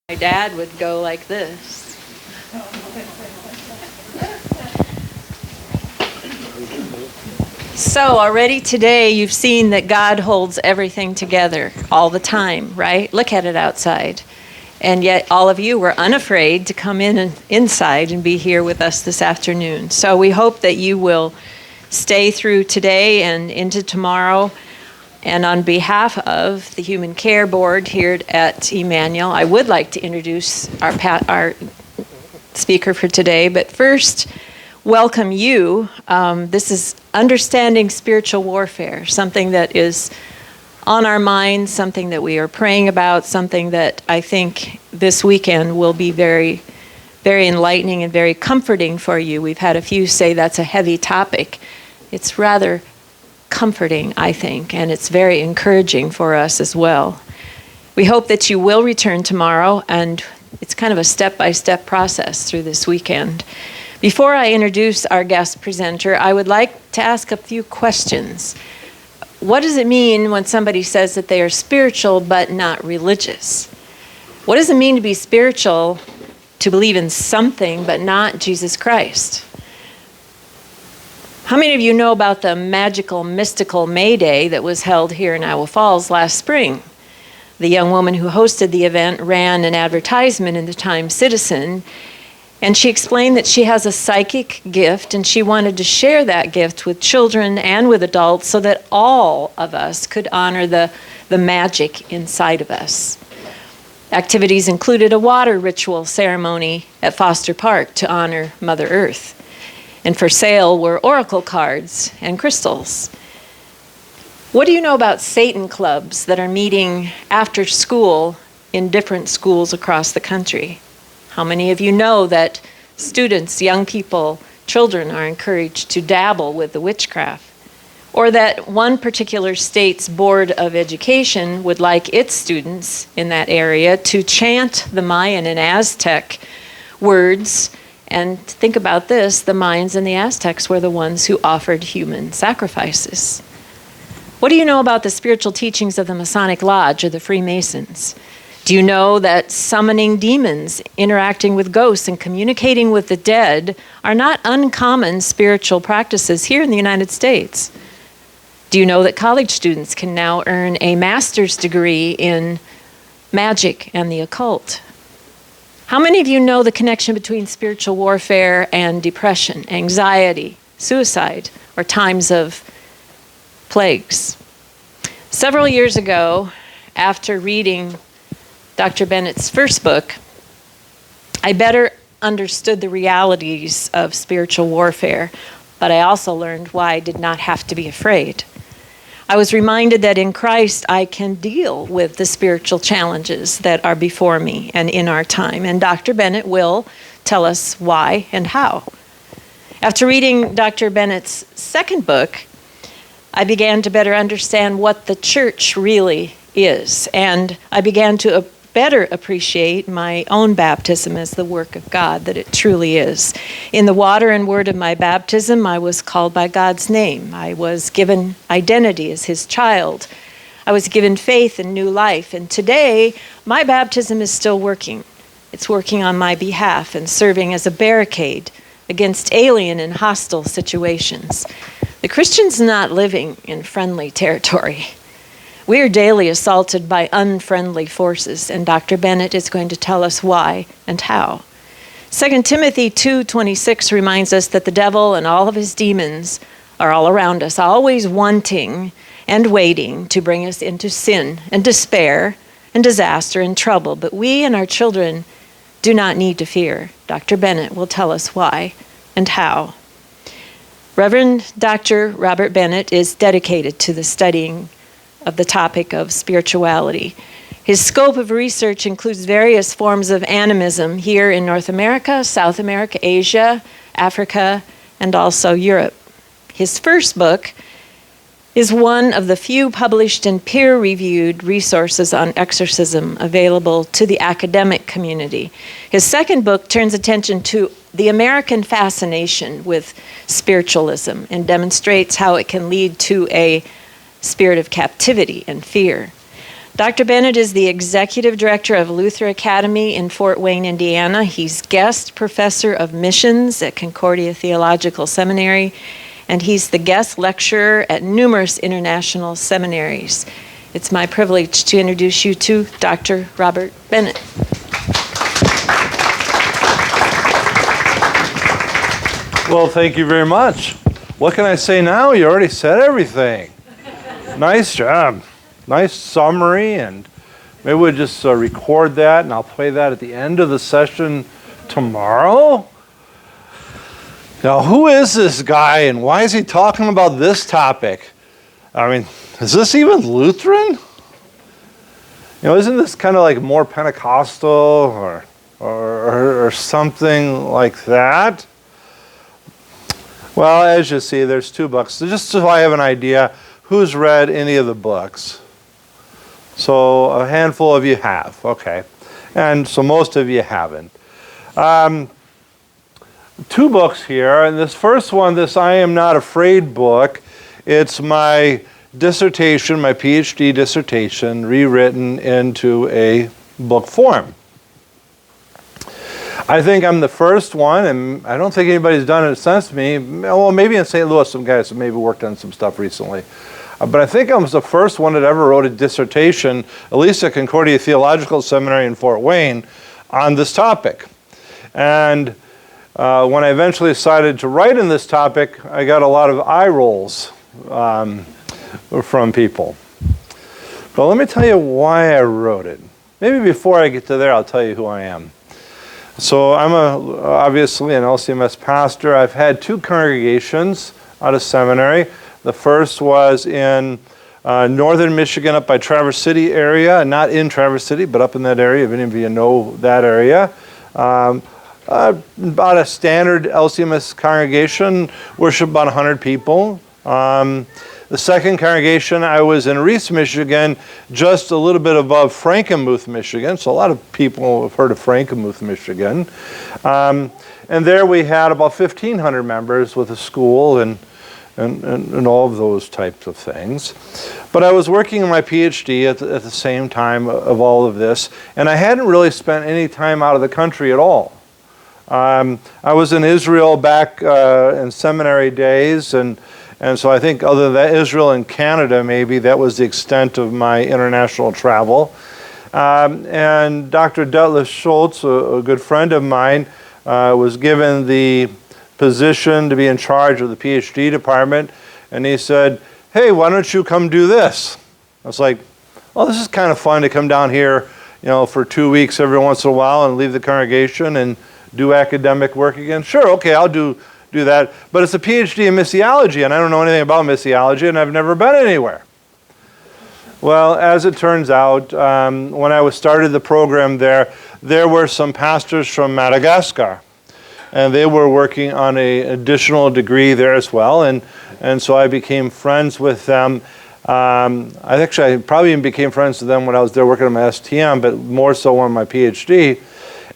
My dad would go like this. So already today you've seen that God holds everything together all the time, right? Look at it outside. And yet all of you were unafraid to come inside and be here with us this afternoon. So we hope that you will stay through today and into tomorrow. And on behalf of the Human Care Board here at Emmanuel, I would like to introduce our speaker for today. But first, welcome you. This is Understanding Spiritual Warfare, something that is on our minds, something that we are praying about, something that I think this weekend will be very, very enlightening and very comforting for you. We've had a few say that's a heavy topic. It's rather comforting, I think, and it's very encouraging for us as well. We hope that you will return tomorrow, and it's kind of a step-by-step process through this weekend. Before I introduce our guest presenter, I would like to ask a few questions. What does it mean when somebody says that they are spiritual but not religious? What does it mean to be spiritual, to believe in something but not Jesus Christ? How many of you know about the magical, mystical May Day that was held here in Iowa Falls last spring? The young woman who hosted the event ran an advertisement in the Times-Citizen, and she explained that she has a psychic gift, and she wanted to share that gift with children and with adults so that all of us could honor the magic inside of us. Activities included a water ritual ceremony at Foster Park to honor Mother Earth. And for sale were oracle cards and crystals. What do you know about Satan clubs that are meeting after school in different schools across the country? How many of you know that students, young people, children are encouraged to dabble with the witchcraft? Or that one particular state's Board of Education would like its students in that area to chant the Mayan and Aztec words. And think about this, the Mayans and the Aztecs were the ones who offered human sacrifices. What do you know about the spiritual teachings of the Masonic Lodge or the Freemasons? Do you know that summoning demons, interacting with ghosts, and communicating with the dead are not uncommon spiritual practices here in the United States? Do you know that college students can now earn a master's degree in magic and the occult? How many of you know the connection between spiritual warfare and depression, anxiety, suicide, or times of plagues? Several years ago, after reading Dr. Bennett's first book, I better understood the realities of spiritual warfare, but I also learned why I did not have to be afraid. I was reminded that in Christ I can deal with the spiritual challenges that are before me and in our time, and Dr. Bennett will tell us why and how. After reading Dr. Bennett's second book, I began to better understand what the church really is, and I began to better appreciate my own baptism as the work of God, that it truly is. In the water and word of my baptism, I was called by God's name. I was given identity as his child. I was given faith and new life. And today, my baptism is still working. It's working on my behalf and serving as a barricade against alien and hostile situations. The Christian's not living in friendly territory. We are daily assaulted by unfriendly forces, and Dr. Bennett is going to tell us why and how. 2 Timothy 2:26 reminds us that the devil and all of his demons are all around us, always wanting and waiting to bring us into sin and despair and disaster and trouble. But we and our children do not need to fear. Dr. Bennett will tell us why and how. Reverend Dr. Robert Bennett is dedicated to the studying of the topic of spirituality. His scope of research includes various forms of animism here in North America, South America, Asia, Africa, and also Europe. His first book is one of the few published and peer-reviewed resources on exorcism available to the academic community. His second book turns attention to the American fascination with spiritualism and demonstrates how it can lead to a spirit of captivity and fear. Dr. Bennett is the executive director of Luther Academy in Fort Wayne, Indiana. He's guest professor of missions at Concordia Theological Seminary, and he's the guest lecturer at numerous international seminaries. It's my privilege to introduce you to Dr. Robert Bennett. Well, thank you very much. What can I say now? You already said everything. Nice job. Nice summary, and maybe we'll just record that, and I'll play that at the end of the session tomorrow. Now, who is this guy, and why is he talking about this topic? I mean, is this even Lutheran? You know, isn't this kind of like more Pentecostal or something like that? Well, as you see, there's 2 books. So just so I have an idea, who's read any of the books? So a handful of you have, okay. And so most of you haven't. 2 books here, and this first one, this I Am Not Afraid book, it's my dissertation, my PhD dissertation, rewritten into a book form. I think I'm the first one, and I don't think anybody's done it since me. Well, maybe in St. Louis, some guys have maybe worked on some stuff recently. But I think I was the first one that ever wrote a dissertation, at least at Concordia Theological Seminary in Fort Wayne, on this topic. And when I eventually decided to write in this topic, I got a lot of eye rolls from people. But let me tell you why I wrote it. Maybe before I get to there, I'll tell you who I am. So I'm obviously an LCMS pastor. I've had 2 congregations out of seminary. The first was in northern Michigan up by Traverse City area, not in Traverse City, but up in that area, if any of you know that area. About a standard LCMS congregation, worship about 100 people. The second congregation, I was in Reese, Michigan, just a little bit above Frankenmuth, Michigan. So a lot of people have heard of Frankenmuth, Michigan. And there we had about 1,500 members with a school and all of those types of things. But I was working on my PhD at the same time of all of this, and I hadn't really spent any time out of the country at all. I was in Israel back in seminary days, and so I think other than that, Israel and Canada maybe, that was the extent of my international travel. And Dr. Detlef Schultz, a good friend of mine, was given the position to be in charge of the PhD department, and he said, hey, why don't you come do this? I was like, well, this is kind of fun to come down here, you know, for 2 weeks every once in a while and leave the congregation and do academic work again. Sure, okay, I'll do that, but it's a PhD in missiology, and I don't know anything about missiology, and I've never been anywhere. Well, as it turns out, when I started the program there were some pastors from Madagascar, and they were working on an additional degree there as well, and so I became friends with them. I probably even became friends with them when I was there working on my STM, but more so on my PhD.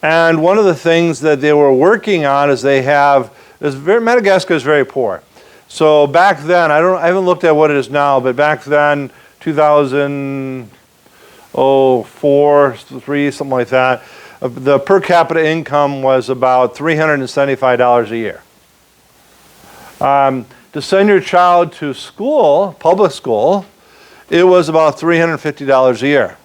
And one of the things that they were working on is Madagascar is very poor. So back then, I haven't looked at what it is now, but back then, 2004, 3, something like that, the per capita income was about $375 a year. To send your child to school, public school, it was about $350 a year.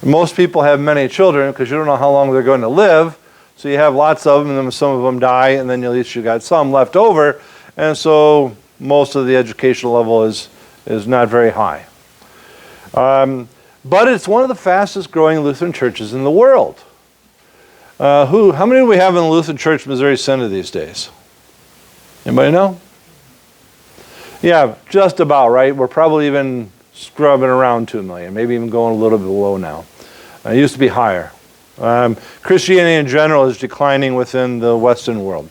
Most people have many children because you don't know how long they're going to live, so you have lots of them, and then some of them die, and then at least you got some left over, and so most of the educational level is not very high. But it's one of the fastest growing Lutheran churches in the world. How many do we have in the Lutheran Church Missouri Synod these days? Anybody know? Yeah, just about, right? We're probably even scrubbing around 2 million, maybe even going a little bit below now. It used to be higher. Christianity in general is declining within the Western world.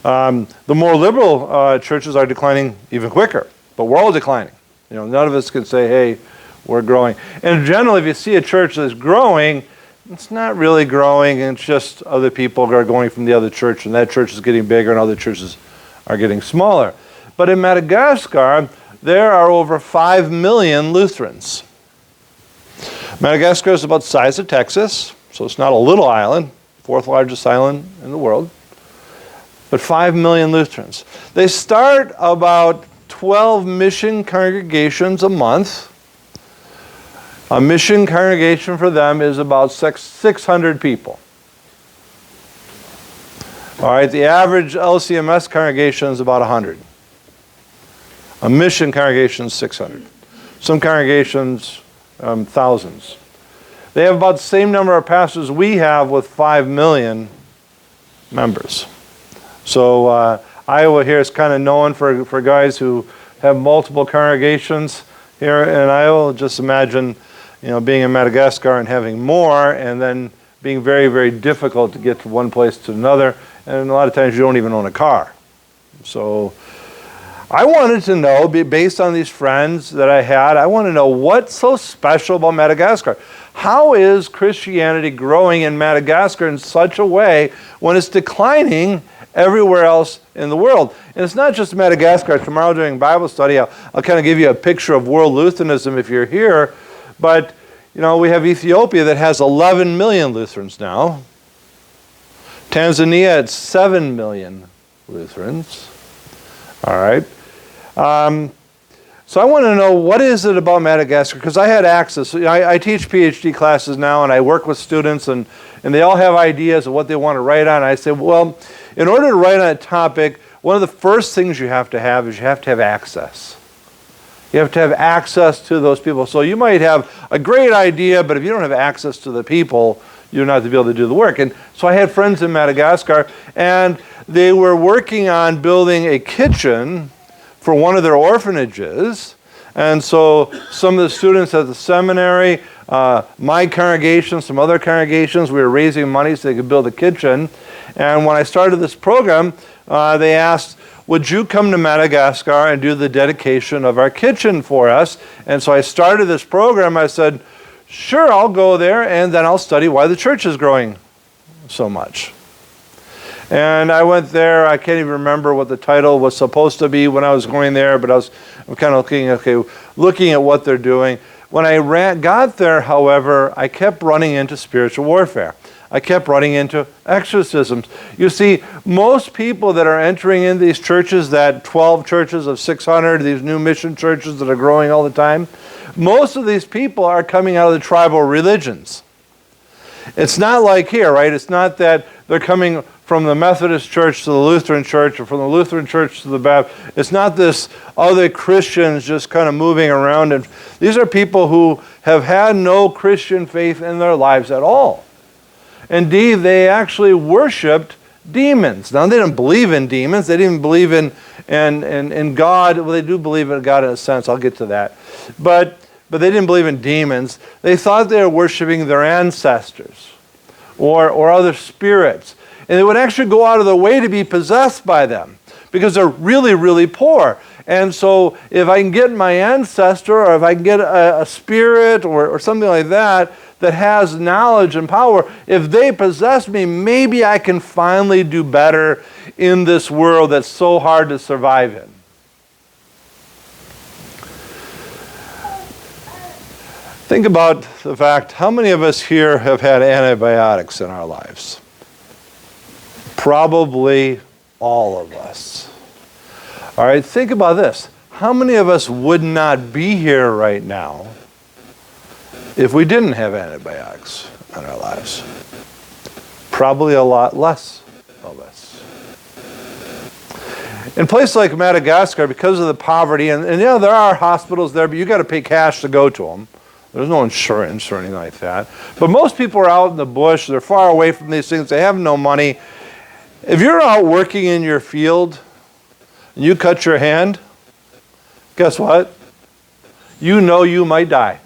The more liberal churches are declining even quicker, but we're all declining. You know, none of us can say, hey, we're growing. And generally, if you see a church that's growing, it's not really growing, it's just other people are going from the other church, and that church is getting bigger and other churches are getting smaller. But in Madagascar, there are over 5 million Lutherans. Madagascar is about the size of Texas, so it's not a little island, fourth largest island in the world, but 5 million Lutherans. They start about 12 mission congregations a month. A mission congregation for them is about 600 people. All right, the average LCMS congregation is about 100. A mission congregation is 600. Some congregations, thousands. They have about the same number of pastors we have with 5 million members. So Iowa here is kind of known for guys who have multiple congregations here in Iowa. Just imagine, being in Madagascar and having more, and then being very, very difficult to get from one place to another. And a lot of times you don't even own a car. So I wanted to know, based on these friends that I had, I want to know what's so special about Madagascar. How is Christianity growing in Madagascar in such a way when it's declining everywhere else in the world? And it's not just Madagascar. Tomorrow during Bible study, I'll kind of give you a picture of world Lutheranism if you're here. But, we have Ethiopia that has 11 million Lutherans now. Tanzania at 7 million Lutherans. All right. So I want to know, what is it about Madagascar? Because I had access. I teach PhD classes now, and I work with students, and they all have ideas of what they want to write on. I say, well, in order to write on a topic, one of the first things you have to have is you have to have access. You have to have access to those people. So you might have a great idea, but if you don't have access to the people, you're not to be able to do the work. And so I had friends in Madagascar, and they were working on building a kitchen for one of their orphanages. And so some of the students at the seminary, my congregation, some other congregations, we were raising money so they could build a kitchen. And when I started this program, they asked, would you come to Madagascar and do the dedication of our kitchen for us? And so I started this program. I said, sure, I'll go there, and then I'll study why the church is growing so much. And I went there. I can't even remember what the title was supposed to be when I was going there, but I'm kind of looking at what they're doing. When I got there, however, I kept running into spiritual warfare. I kept running into exorcisms. You see, most people that are entering in these churches, that 12 churches of 600, these new mission churches that are growing all the time, most of these people are coming out of the tribal religions. It's not like here, right? It's not that they're coming from the Methodist church to the Lutheran church, or from the Lutheran church to the Baptist. It's not this other Christians just kind of moving around. And these are people who have had no Christian faith in their lives at all. Indeed, they actually worshipped demons. Now, they didn't believe in demons. They didn't believe in God. Well, they do believe in God in a sense. I'll get to that. But they didn't believe in demons. They thought they were worshiping their ancestors or other spirits. And they would actually go out of their way to be possessed by them because they're really, really poor. And so if I can get my ancestor, or if I can get a spirit or something like that has knowledge and power, if they possess me, maybe I can finally do better in this world that's so hard to survive in. Think about the fact, how many of us here have had antibiotics in our lives? Probably all of us. All right, think about this. How many of us would not be here right now if we didn't have antibiotics in our lives? Probably a lot less of us. In places like Madagascar, because of the poverty, and there are hospitals there, but you got to pay cash to go to them. There's no insurance or anything like that. But most people are out in the bush. They're far away from these things. They have no money. If you're out working in your field and you cut your hand, guess what? You know you might die.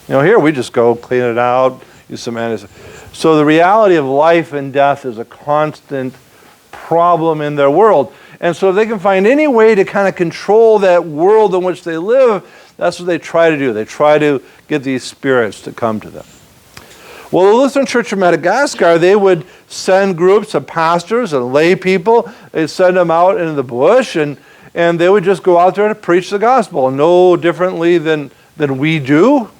Here we just go clean it out, use some antibiotics. So the reality of life and death is a constant problem in their world. And so if they can find any way to kind of control that world in which they live, that's what they try to do. They try to get these spirits to come to them. Well, the Lutheran Church of Madagascar, they would send groups of pastors and lay people. They'd send them out into the bush, and they would just go out there to preach the gospel, no differently than we do.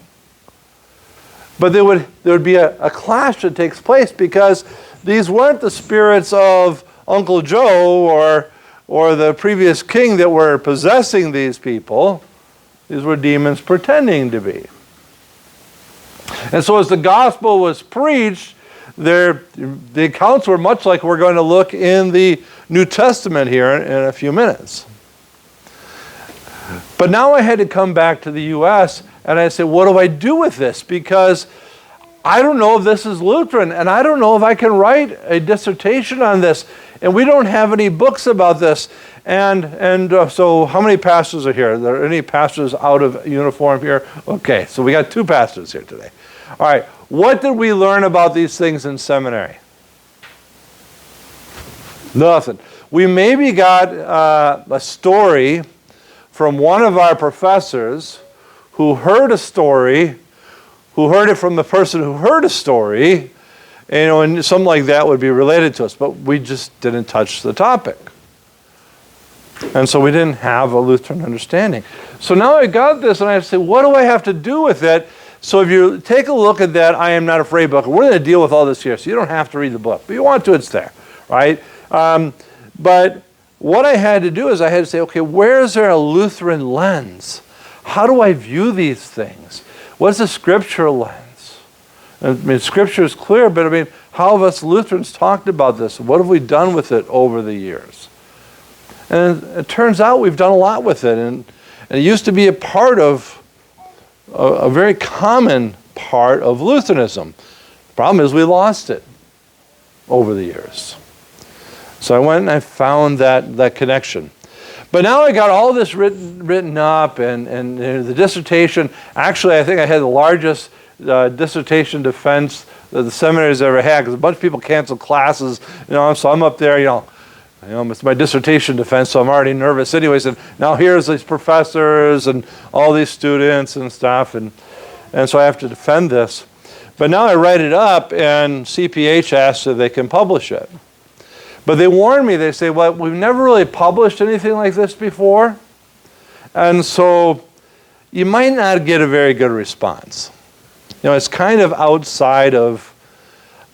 But there would be a clash that takes place because these weren't the spirits of Uncle Joe or the previous king that were possessing these people. These were demons pretending to be. And so as the gospel was preached, the accounts were much like we're going to look in the New Testament here in a few minutes. But now I had to come back to the U.S. and I said, what do I do with this? Because I don't know if this is Lutheran, and I don't know if I can write a dissertation on this. And we don't have any books about this. So how many pastors are here? Are there any pastors out of uniform here? Okay, so we got 2 pastors here today. All right, what did we learn about these things in seminary? Nothing. We maybe got a story from one of our professors who heard a story, who heard it from the person who heard a story, and something like that would be related to us, but we just didn't touch the topic. And so we didn't have a Lutheran understanding. So now I got this, and I say, what do I have to do with it? So if you take a look at that I Am Not Afraid book, we're going to deal with all this here, so you don't have to read the book. But you want to, it's there, right? But what I had to do is I had to say, okay, where is there a Lutheran lens? How do I view these things? What's the scriptural lens? I mean, scripture is clear, but I mean, how have us Lutherans talked about this? What have we done with it over the years? And it turns out we've done a lot with it. And it used to be a part of, a very common part of Lutheranism. The problem is we lost it over the years. So I went and I found that connection. But now I got all this written up and the dissertation. Actually, I think I had the largest dissertation defense that the seminary's ever had, because a bunch of people canceled classes, so I'm up there, it's my dissertation defense, so I'm already nervous anyways. And now here's these professors and all these students and stuff, and so I have to defend this. But now I write it up, and CPH asks if they can publish it. But they warn me, they say, well, we've never really published anything like this before, and so you might not get a very good response. It's kind of outside of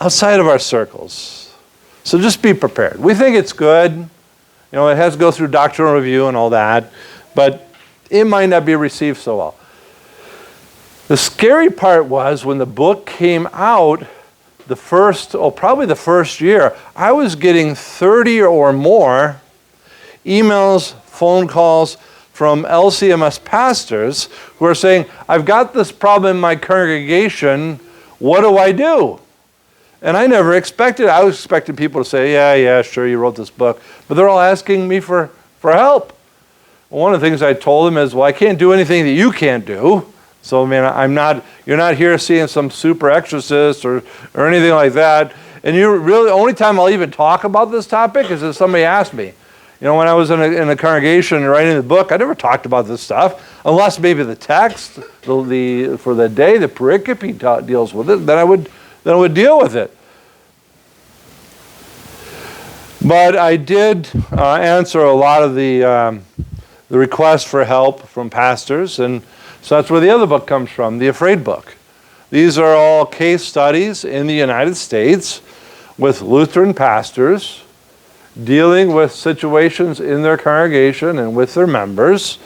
our circles. So just be prepared. We think it's good. It has to go through doctrinal review and all that, but it might not be received so well. The scary part was when the book came out, probably the first year, I was getting 30 or more emails, phone calls from LCMS pastors who are saying, I've got this problem in my congregation, what do I do? And I never expected, I was expecting people to say, yeah, sure, you wrote this book. But they're all asking me for help. One of the things I told them is, well, I can't do anything that you can't do. So, you're not here seeing some super exorcist or anything like that. And the only time I'll even talk about this topic is if somebody asks me. When I was in a congregation and writing the book, I never talked about this stuff, unless maybe the text, for the day, the pericope deals with it, then I would deal with it. But I did answer a lot of the requests for help from pastors, and so that's where the other book comes from, the Afraid book. These are all case studies in the United States with Lutheran pastors dealing with situations in their congregation and with their members,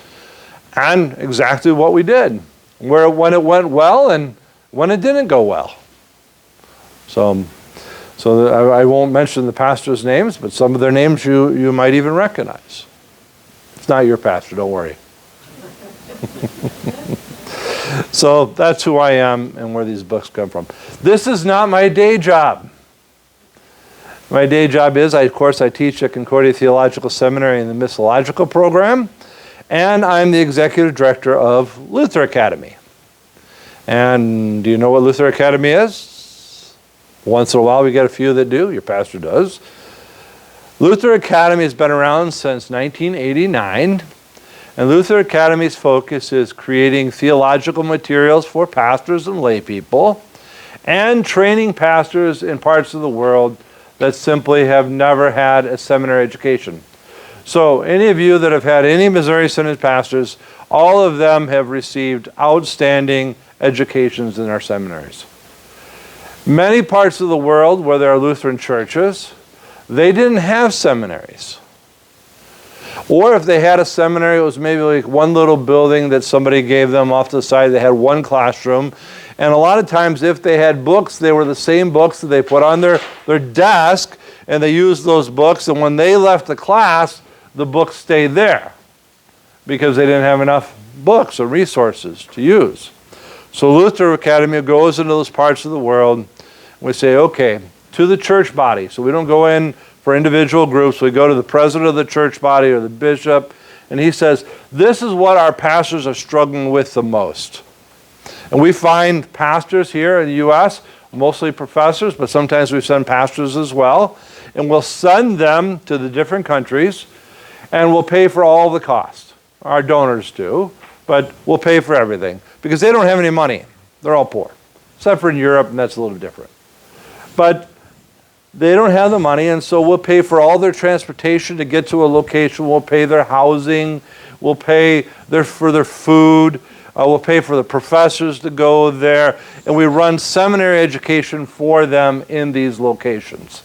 and exactly what we did, when it went well and when it didn't go well. So I won't mention the pastors' names, but some of their names you might even recognize. It's not your pastor, don't worry. So that's who I am and where these books come from. This is not my day job. My day job is, of course, I teach at Concordia Theological Seminary in the Missiological program, and I'm the executive director of Luther Academy. And do you know what Luther Academy is? Once in a while we get a few that do, your pastor does. Luther Academy has been around since 1989, and Luther Academy's focus is creating theological materials for pastors and lay people, and training pastors in parts of the world that simply have never had a seminary education. So any of you that have had any Missouri Synod pastors all of them have received outstanding educations in our seminaries. Many parts of the world where there are Lutheran churches, they didn't have seminaries. Or if they had a seminary, it was maybe like one little building that somebody gave them off to the side. They had one classroom. And a lot of times if they had books, they were the same books that they put on their desk, and they used those books. And when they left the class, the books stayed there because they didn't have enough books or resources to use. So Luther Academy goes into those parts of the world. We say, okay, to the church body. So we don't go in for individual groups. We go to the president of the church body or the bishop, and he says, this is what our pastors are struggling with the most. And we find pastors here in the U.S., mostly professors, but sometimes we send pastors as well, and we'll send them to the different countries, and we'll pay for all the cost. Our donors do, but we'll pay for everything because they don't have any money. They're all poor, except for in Europe, and that's a little different. But they don't have the money, and so we'll pay for all their transportation to get to a location. We'll pay their housing. We'll pay for their food. We'll pay for the professors to go there. And we run seminary education for them in these locations.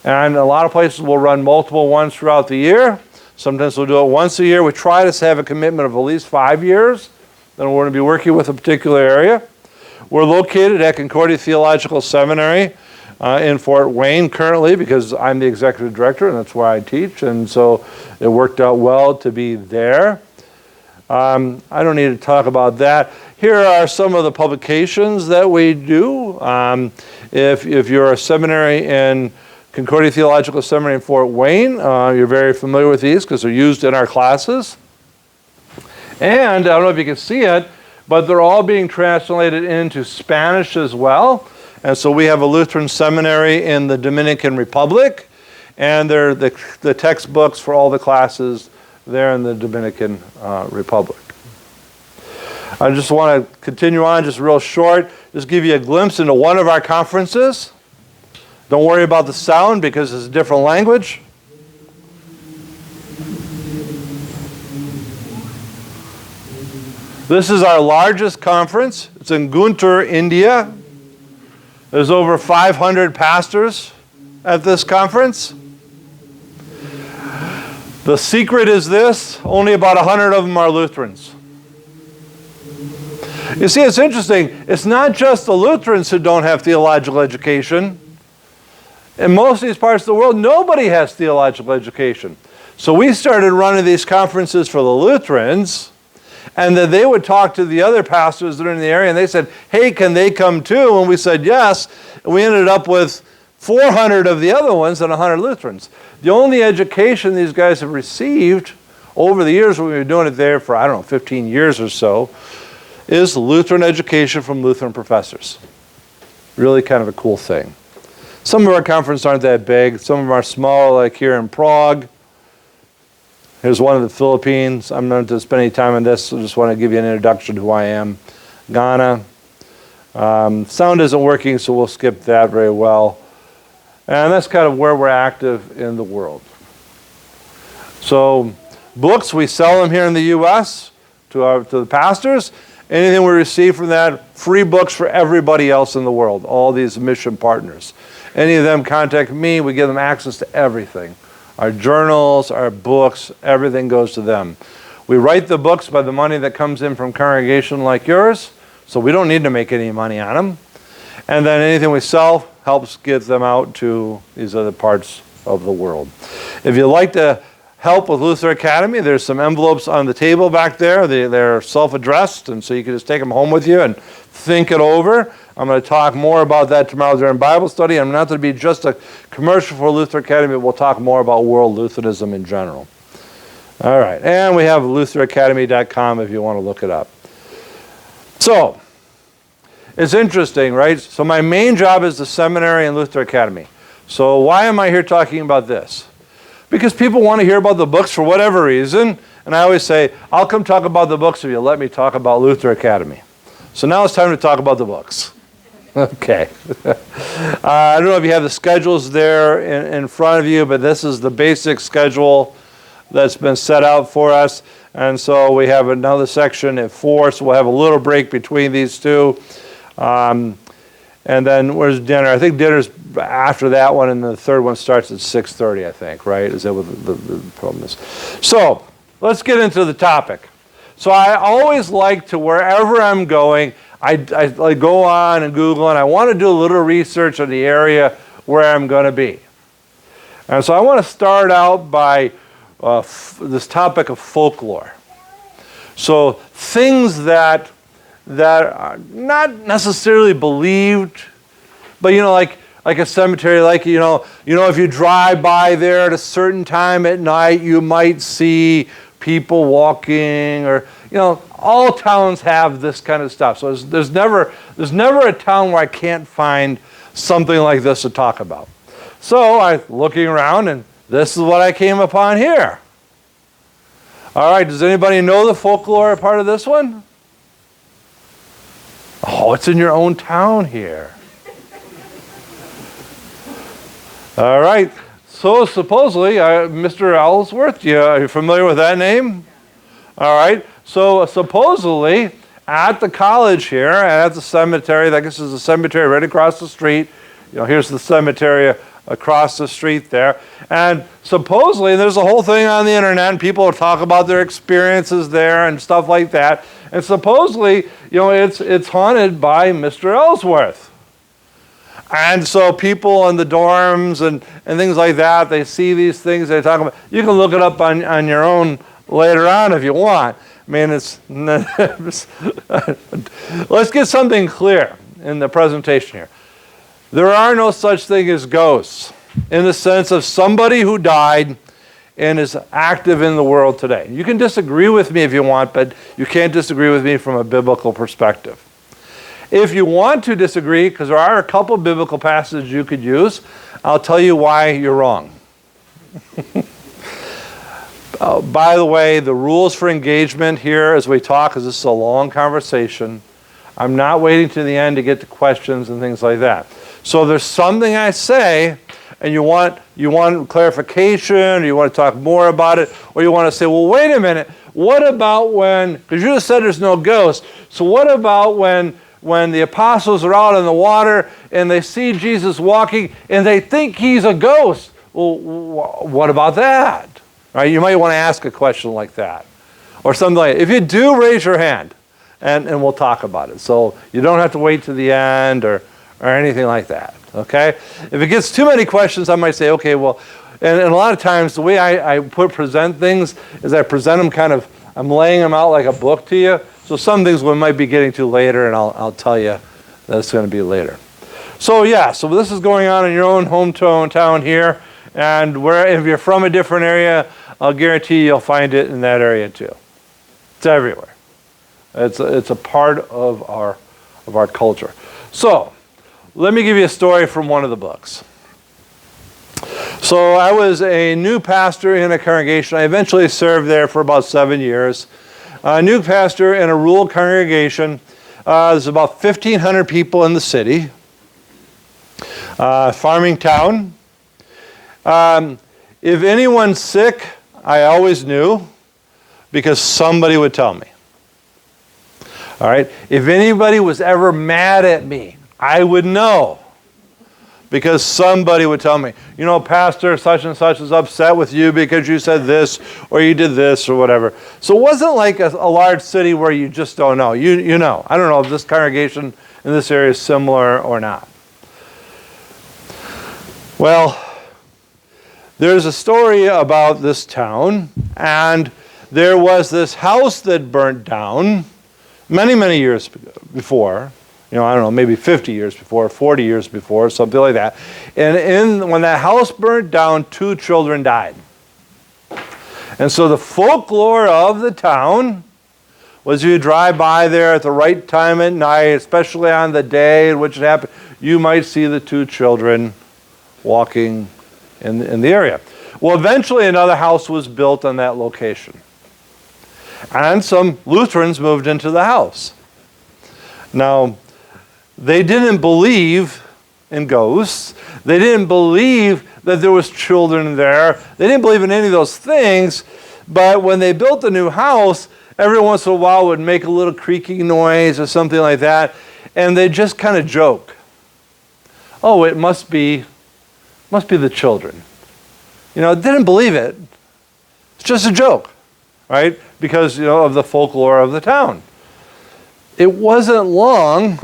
And a lot of places will run multiple ones throughout the year. Sometimes we'll do it once a year. We try to have a commitment of at least 5 years. Then we're going to be working with a particular area. We're located at Concordia Theological Seminary in Fort Wayne currently because I'm the executive director and that's where I teach. And so it worked out well to be there. I don't need to talk about that. Here are some of the publications that we do. If you're a seminary in Concordia Theological Seminary in Fort Wayne, you're very familiar with these because they're used in our classes. And I don't know if you can see it, but they're all being translated into Spanish as well. And so we have a Lutheran seminary in the Dominican Republic, and they're the textbooks for all the classes there in the Dominican Republic. I just want to continue on just real short, just give you a glimpse into one of our conferences. Don't worry about the sound because it's a different language. This is our largest conference. It's in Guntur, India. There's over 500 pastors at this conference. The secret is this, only about 100 of them are Lutherans. You see, it's interesting. It's not just the Lutherans who don't have theological education. In most of these parts of the world, nobody has theological education. So we started running these conferences for the Lutherans, and then they would talk to the other pastors that are in the area, and they said, hey, can they come too? And we said yes, and we ended up with 400 of the other ones and 100 Lutherans. The only education these guys have received over the years, we've been doing it there for, 15 years or so, is Lutheran education from Lutheran professors. Really kind of a cool thing. Some of our conferences aren't that big. Some of them are small, like here in Prague. Here's one in the Philippines. I'm not going to spend any time on this, so I just want to give you an introduction to who I am. Ghana. Sound isn't working, so we'll skip that very well. And that's kind of where we're active in the world. So books, we sell them here in the U.S. to the pastors. Anything we receive from that, free books for everybody else in the world, all these mission partners. Any of them contact me, we give them access to everything. Our journals, our books, everything goes to them. We write the books by the money that comes in from congregation like yours, so we don't need to make any money on them. And then anything we sell helps get them out to these other parts of the world. If you'd like to help with Luther Academy, there's some envelopes on the table back there. They're self-addressed, and so you can just take them home with you and think it over. I'm going to talk more about that tomorrow during Bible study. I'm not going to be just a commercial for Luther Academy, but we'll talk more about world Lutheranism in general. All right, and we have lutheracademy.com if you want to look it up. So, it's interesting, right? So my main job is the seminary and Luther Academy. So why am I here talking about this? Because people want to hear about the books for whatever reason, and I always say, I'll come talk about the books if you let me talk about Luther Academy. So now it's time to talk about the books. Okay. I don't know if you have the schedules there in front of you, but this is the basic schedule that's been set out for us. And so we have another section at 4, so we'll have a little break between these two. And then where's dinner? I think dinner's after that one, and the third one starts at 6:30, I think, right? Is that what the problem is? So let's get into the topic. So I always like to, wherever I'm going, I go on and Google, and I want to do a little research on the area where I'm going to be. And so I want to start out by this topic of folklore. So things that are not necessarily believed, but like a cemetery, like if you drive by there at a certain time at night, you might see people walking, or all towns have this kind of stuff. So there's never a town where I can't find something like this to talk about. So I'm looking around, and this is what I came upon here. All right, does anybody know the folklore part of this one? Oh, it's in your own town here. All right, so supposedly, Mr. Ellsworth, are you familiar with that name? All right, so supposedly at the college here, at the cemetery, I guess there's a cemetery right across the street. Here's the cemetery across the street there. And supposedly, there's a whole thing on the internet, and people talk about their experiences there and stuff like that. And supposedly, it's haunted by Mr. Ellsworth. And so people in the dorms and things like that, they see these things, they talk about. You can look it up on your own later on if you want. I mean, let's get something clear in the presentation here. There are no such thing as ghosts in the sense of somebody who died and is active in the world today. You can disagree with me if you want, but you can't disagree with me from a biblical perspective. If you want to disagree, because there are a couple biblical passages you could use, I'll tell you why you're wrong. By the way, the rules for engagement here as we talk, because this is a long conversation, I'm not waiting to the end to get to questions and things like that. So there's something I say, and you want clarification, or you want to talk more about it, or you want to say, well, wait a minute, what about when, because you just said there's no ghost, so what about when the apostles are out in the water and they see Jesus walking and they think he's a ghost? Well, what about that? Right? You might want to ask a question like that, or something like that. If you do, raise your hand, and we'll talk about it. So you don't have to wait to the end or anything like that, okay? If it gets too many questions, I might say, okay, well, and a lot of times the way I present things is I present them I'm laying them out like a book to you. So some things we might be getting to later, and I'll tell you that it's going to be later. So so this is going on in your own hometown here, and if you're from a different area, I'll guarantee you'll find it in that area too. It's everywhere. It's a part of our culture. So let me give you a story from one of the books. So I was a new pastor in a congregation. I eventually served there for about 7 years. A new pastor in a rural congregation. There's about 1,500 people in the city. Farming town. If anyone's sick, I always knew because somebody would tell me. All right? If anybody was ever mad at me, I would know because somebody would tell me, Pastor such and such is upset with you because you said this or you did this or whatever. So it wasn't like a large city where you just don't know. You know. I don't know if this congregation in this area is similar or not. Well, there's a story about this town, and there was this house that burnt down many, many years before. I don't know, maybe 50 years before, 40 years before, something like that. And when that house burnt down, 2 children died. And so the folklore of the town was you drive by there at the right time at night, especially on the day in which it happened, you might see the 2 children walking in the area. Well, eventually another house was built on that location. And some Lutherans moved into the house. Now, they didn't believe in ghosts. They didn't believe that there was children there. They didn't believe in any of those things. But when they built the new house, every once in a while it would make a little creaking noise or something like that, and they'd just kind of joke. Oh, it must be the children. Didn't believe it. It's just a joke, right? Because, of the folklore of the town. It wasn't long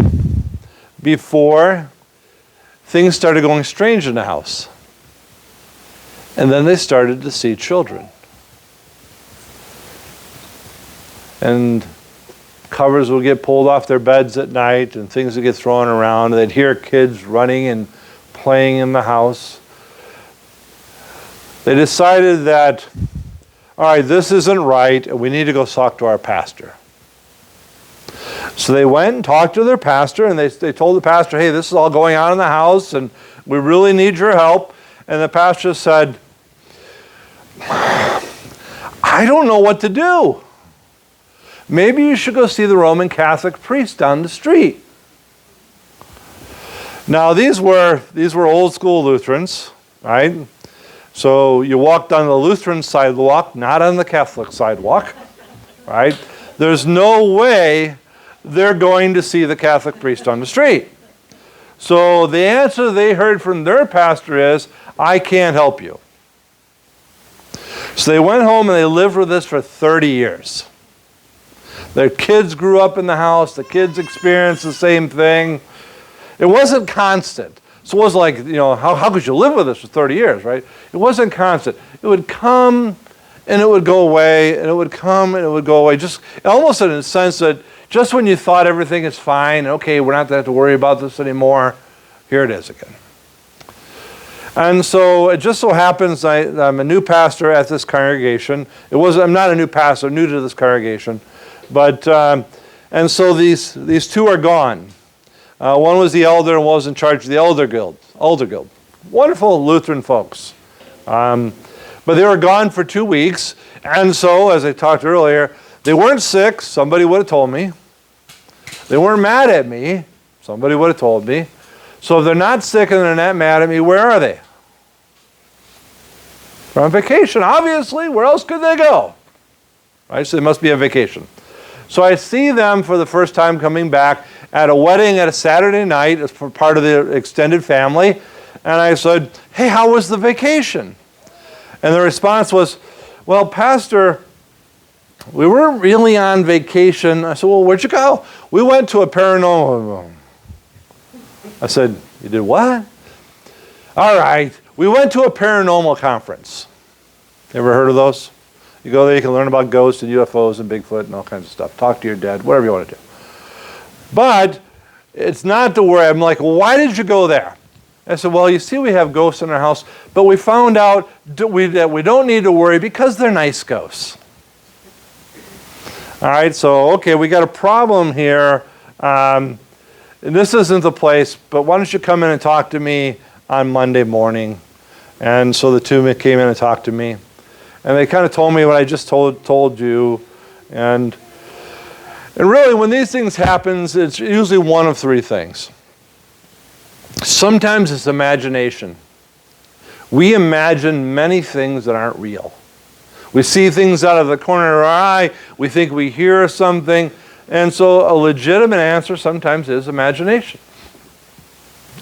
before things started going strange in the house. And then they started to see children. And covers would get pulled off their beds at night and things would get thrown around. They'd hear kids running and playing in the house. They decided that, all right, this isn't right and we need to go talk to our pastor. So they went and talked to their pastor, and they told the pastor, hey, this is all going on in the house, and we really need your help. And the pastor said, I don't know what to do. Maybe you should go see the Roman Catholic priest down the street. Now, these were old school Lutherans, right? So you walked on the Lutheran sidewalk, not on the Catholic sidewalk, right? There's no way they're going to see the Catholic priest on the street. So the answer they heard from their pastor is, I can't help you. So they went home and they lived with this for 30 years. Their kids grew up in the house. The kids experienced the same thing. It wasn't constant. So it was like, how could you live with this for 30 years, right? It wasn't constant. It would come and it would go away, and it would come and it would go away. Just almost in a sense that just when you thought everything is fine, okay, we're not going to have to worry about this anymore, here it is again. And so it just so happens I'm a new pastor at this congregation. I'm not a new pastor, new to this congregation. But, and so these two are gone. One was the elder and one was in charge of the elder guild. Wonderful Lutheran folks. But they were gone for 2 weeks. And so, as I talked earlier, they weren't sick. Somebody would have told me. They weren't mad at me. Somebody would have told me. So if they're not sick and they're not mad at me, where are they? They're on vacation, obviously. Where else could they go? Right? So they must be on vacation. So I see them for the first time coming back at a wedding at a Saturday night as part of the extended family. And I said, hey, how was the vacation? And the response was, well, Pastor, we weren't really on vacation. I said, well, where'd you go? We went to a paranormal. I said, you did what? All right, we went to a paranormal conference. You ever heard of those? You go there, you can learn about ghosts and UFOs and Bigfoot and all kinds of stuff. Talk to your dad, whatever you want to do. But it's not to worry. I'm like, well, why did you go there? I said, well, you see, we have ghosts in our house, but we found out that we don't need to worry because they're nice ghosts. All right, so, okay, we got a problem here. And this isn't the place, but why don't you come in and talk to me on Monday morning? And so the two came in and talked to me. And they kind of told me what I just told you. And really, when these things happen, it's usually one of three things. Sometimes it's imagination. We imagine many things that aren't real. We see things out of the corner of our eye. We think we hear something. And so a legitimate answer sometimes is imagination.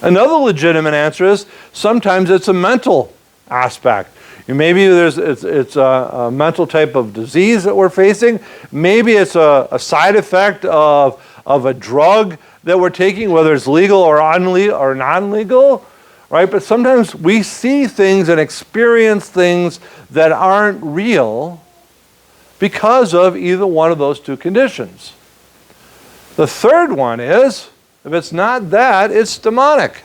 Another legitimate answer is sometimes it's a mental aspect. Maybe it's a mental type of disease that we're facing. Maybe it's a side effect of a drug that we're taking, whether it's legal or non-legal, right? But sometimes we see things and experience things that aren't real because of either one of those two conditions. The third one is, if it's not that, it's demonic.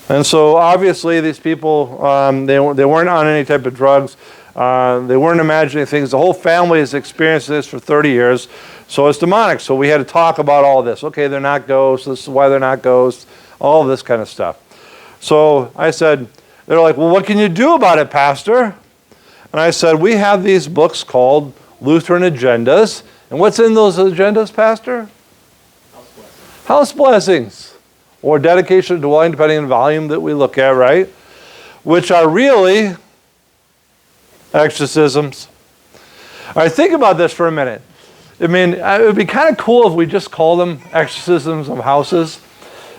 And so obviously these people, they weren't on any type of drugs. They weren't imagining things. The whole family has experienced this for 30 years. So it's demonic. So we had to talk about all this. Okay, they're not ghosts. This is why they're not ghosts. All this kind of stuff. So I said, they're like, well, what can you do about it, Pastor? And I said, we have these books called Lutheran Agendas. And what's in those agendas, Pastor? House blessings. Or dedication to dwelling, depending on the volume that we look at, right? Which are really Exorcisms. All right, think about this for a minute. I mean, it would be kind of cool if we just called them exorcisms of houses.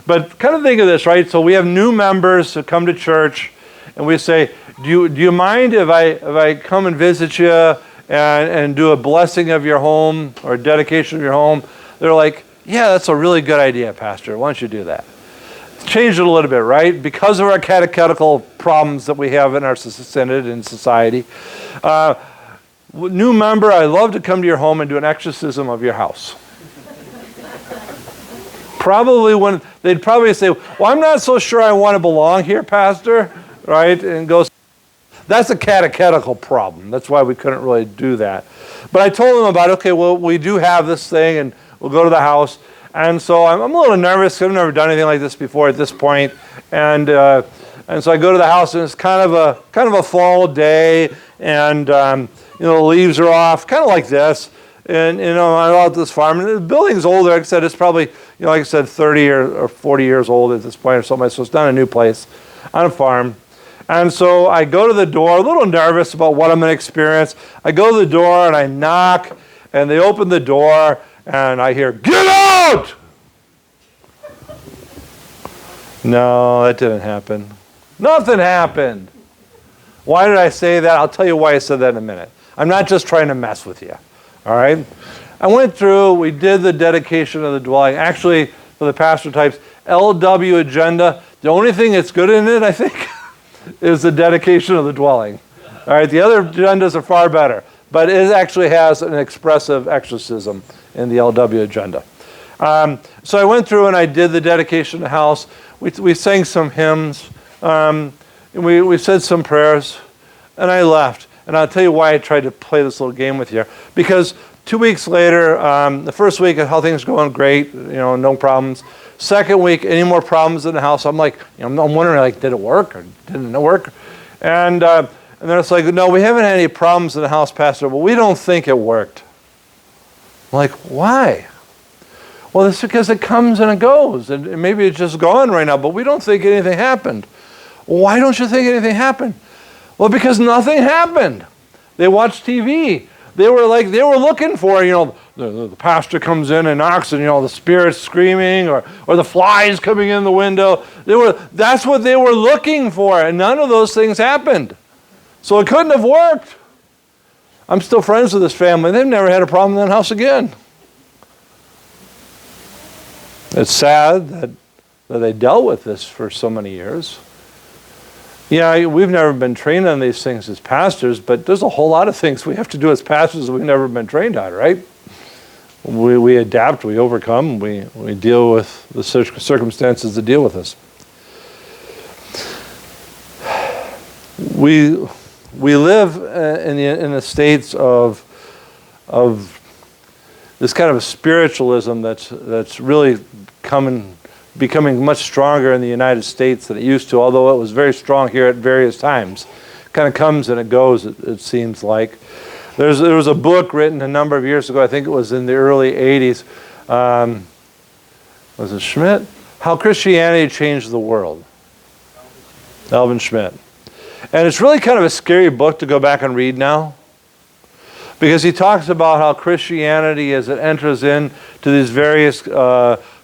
But kind of think of this, right? So we have new members who come to church, and we say, do you mind if I come and visit you and do a blessing of your home or a dedication of your home? They're like, yeah, that's a really good idea, Pastor. Why don't you do that? Change it a little bit, right? Because of our catechetical problems that we have in our synod and society. New member, I'd love to come to your home and do an exorcism of your house. They'd probably say, well, I'm not so sure I want to belong here, Pastor, right? And go, that's a catechetical problem. That's why we couldn't really do that. But I told them about, okay, well, we do have this thing, and we'll go to the house. And so I'm a little nervous because I've never done anything like this before at this point. And so I go to the house, and it's kind of a fall day, and the leaves are off, kind of like this. And I'm out at this farm, and the building's older. Like I said, it's probably, like I said, 30 or 40 years old at this point or something. So it's not a new place on a farm. And so I go to the door, a little nervous about what I'm going to experience. I go to the door and I knock, and they open the door, and I hear, "Get out!" No, that didn't happen. Nothing happened. Why did I say that? I'll tell you why I said that in a minute. I'm not just trying to mess with you. All right? I went through, we did the dedication of the dwelling. Actually, for the pastor types, LW agenda, the only thing that's good in it, I think, is the dedication of the dwelling. All right? The other agendas are far better. But it actually has an expressive exorcism in the LW agenda. So I went through and I did the dedication of the house. We sang some hymns. We said some prayers. And I left. And I'll tell you why I tried to play this little game with you. Because 2 weeks later, the first week, how things going great, no problems. Second week, any more problems in the house? I'm like, I'm wondering, like, did it work or didn't it work? And then it's like, no, we haven't had any problems in the house, Pastor, but we don't think it worked. I'm like, why? Well, it's because it comes and it goes, and maybe it's just gone right now, but we don't think anything happened. Why don't you think anything happened? Well, because nothing happened. They watched TV. They were looking for, the pastor comes in and knocks, and the spirit's screaming, or the flies coming in the window. That's what they were looking for, and none of those things happened. So it couldn't have worked. I'm still friends with this family. They've never had a problem in that house again. It's sad that they dealt with this for so many years. Yeah, we've never been trained on these things as pastors, but there's a whole lot of things we have to do as pastors that we've never been trained on, right? We adapt, we overcome, we deal with the circumstances that deal with us. We live in the states of this kind of spiritualism that's really becoming much stronger in the United States than it used to, although it was very strong here at various times. It kind of comes and it goes, it seems like. There was a book written a number of years ago, I think it was in the early 80s. Was it Schmidt? How Christianity Changed the World. Alvin Schmidt. And it's really kind of a scary book to go back and read now, because he talks about how Christianity, as it enters into these various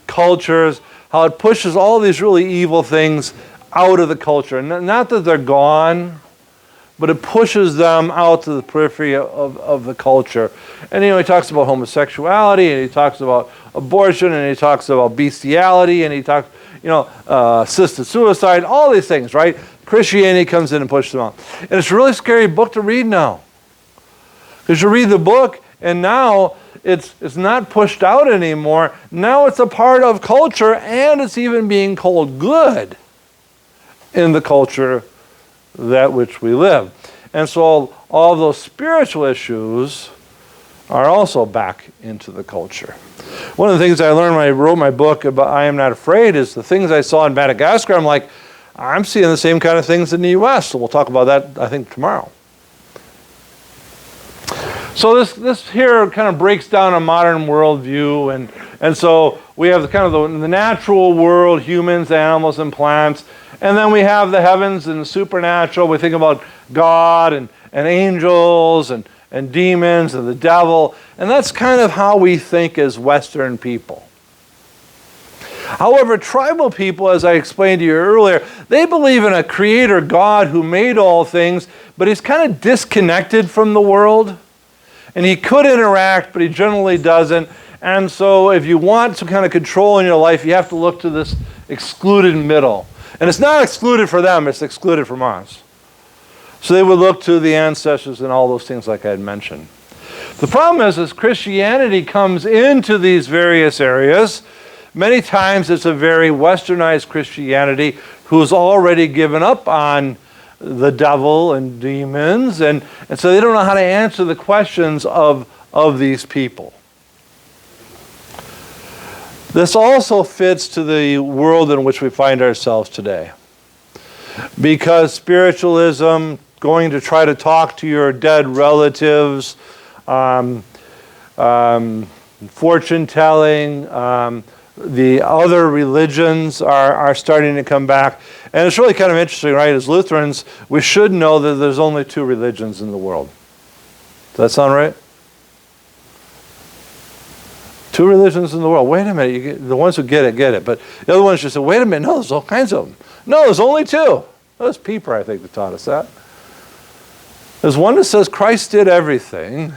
cultures, how it pushes all these really evil things out of the culture. Not that they're gone, but it pushes them out to the periphery of the culture. And he talks about homosexuality, and he talks about abortion, and he talks about bestiality, and he talks, assisted suicide, all these things, right? Christianity comes in and pushes them out. And it's a really scary book to read now. Because you read the book, and now it's not pushed out anymore. Now it's a part of culture, and it's even being called good in the culture that which we live. And so all those spiritual issues are also back into the culture. One of the things I learned when I wrote my book about I Am Not Afraid is the things I saw in Madagascar. I'm like, I'm seeing the same kind of things in the U.S., so we'll talk about that, I think, tomorrow. So this here kind of breaks down a modern worldview, and so we have the natural world, humans, animals, and plants, and then we have the heavens and the supernatural. We think about God and and angels and demons and the devil. And that's kind of how we think as Western people. However, tribal people, as I explained to you earlier, they believe in a creator God who made all things, but he's kind of disconnected from the world. And he could interact, but he generally doesn't. And so if you want some kind of control in your life, you have to look to this excluded middle. And it's not excluded for them, it's excluded from us. So they would look to the ancestors and all those things like I had mentioned. The problem is, as Christianity comes into these various areas, many times it's a very westernized Christianity who's already given up on the devil and demons, and so they don't know how to answer the questions of these people. This also fits to the world in which we find ourselves today. Because spiritualism, going to try to talk to your dead relatives, fortune telling, the other religions are starting to come back. And it's really kind of interesting, right? As Lutherans, we should know that there's only 2 religions in the world. Does that sound right? 2 religions in the world. Wait a minute. The ones who get it. But the other ones just say, wait a minute. No, there's all kinds of them. No, there's only 2. That was Pieper, I think, that taught us that. There's one that says Christ did everything.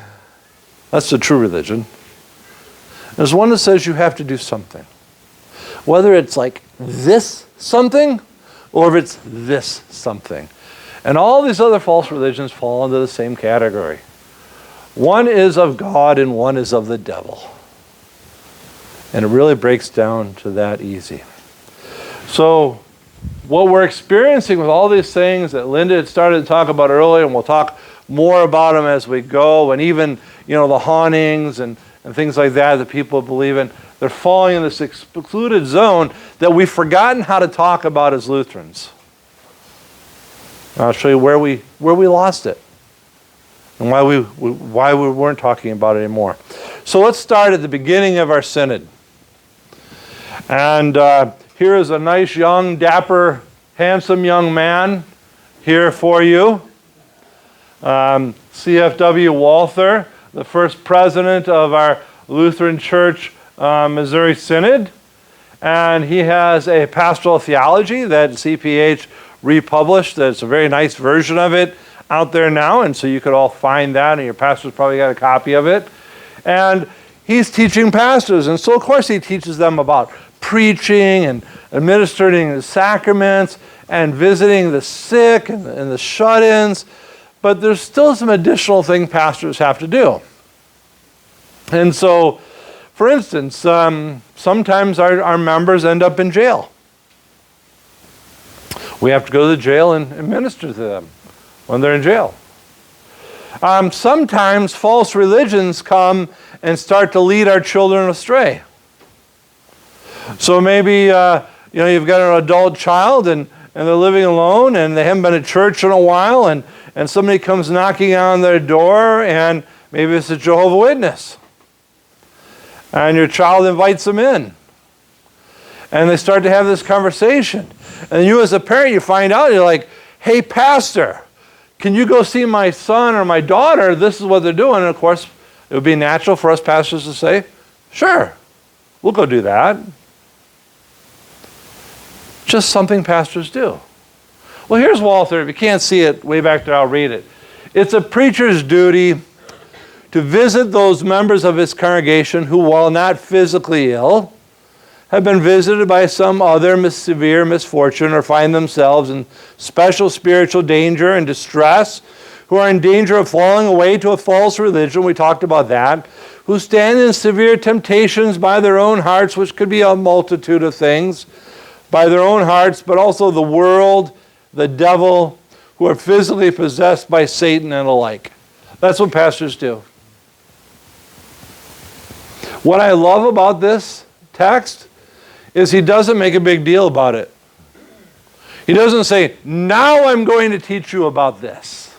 That's the true religion. There's one that says you have to do something. Whether it's like this something or if it's this something. And all these other false religions fall into the same category. One is of God and one is of the devil. And it really breaks down to that easy. So what we're experiencing with all these things that Linda had started to talk about earlier, and we'll talk more about them as we go, and even, the hauntings and things like that people believe in, they're falling in this excluded zone that we've forgotten how to talk about as Lutherans. And I'll show you where we lost it and why we weren't talking about it anymore. So let's start at the beginning of our synod. And here is a nice, young, dapper, handsome young man here for you. C.F.W. Walther, the first president of our Lutheran Church Missouri Synod. And he has a pastoral theology that CPH republished. It's a very nice version of it out there now, and so you could all find that, and your pastor's probably got a copy of it. And he's teaching pastors, and so of course he teaches them about preaching and administering the sacraments and visiting the sick and the shut-ins, but there's still some additional thing pastors have to do. And so, for instance, sometimes our members end up in jail. We have to go to the jail and minister to them when they're in jail. Sometimes false religions come and start to lead our children astray. So maybe you've got an adult child and they're living alone and they haven't been to church in a while, and somebody comes knocking on their door, and maybe it's a Jehovah's Witness. And your child invites them in. And they start to have this conversation. And you as a parent, you find out, you're like, hey, pastor, can you go see my son or my daughter? This is what they're doing. And of course, it would be natural for us pastors to say, sure, we'll go do that. Just something pastors do. Well, here's Walther. If you can't see it way back there, I'll read it. It's a preacher's duty to visit those members of his congregation who, while not physically ill, have been visited by some other severe misfortune or find themselves in special spiritual danger and distress, who are in danger of falling away to a false religion, we talked about that, who stand in severe temptations by their own hearts, which could be a multitude of things, by their own hearts, but also the world, the devil, who are physically possessed by Satan and the like. That's what pastors do. What I love about this text is he doesn't make a big deal about it. He doesn't say, now I'm going to teach you about this.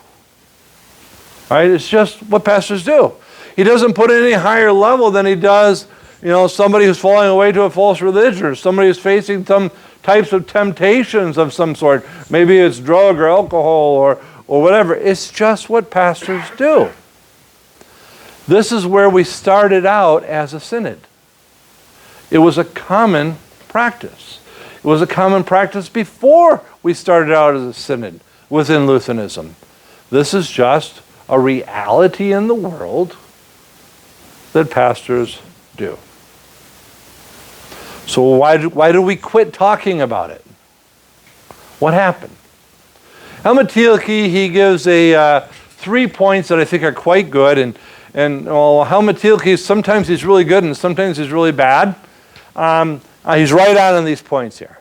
Right? It's just what pastors do. He doesn't put it any higher level than he does, somebody who's falling away to a false religion, or somebody who's facing some types of temptations of some sort. Maybe it's drug or alcohol or whatever. It's just what pastors do. This is where we started out as a synod. It was a common practice. It was a common practice before we started out as a synod within Lutheranism. This is just a reality in the world that pastors do. So why do we quit talking about it? What happened? Helmut Thielicke, he gives 3 points that I think are quite good. And Helmut Thielicke, sometimes he's really good and sometimes he's really bad. He's right on these points here.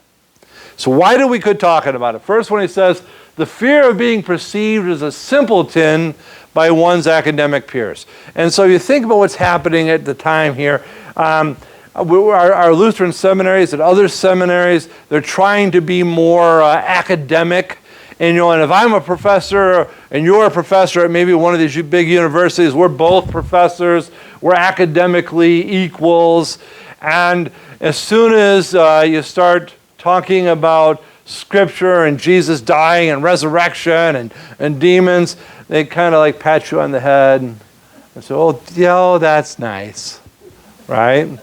So why do we quit talking about it? First one, he says, the fear of being perceived as a simpleton by one's academic peers. And so you think about what's happening at the time here. Our Lutheran seminaries and other seminaries, they're trying to be more academic. And if I'm a professor and you're a professor at maybe one of these big universities, we're both professors, we're academically equals. And as soon as you start talking about Scripture and Jesus dying and resurrection and demons, they kind of like pat you on the head and say, oh, yeah, that's nice, right?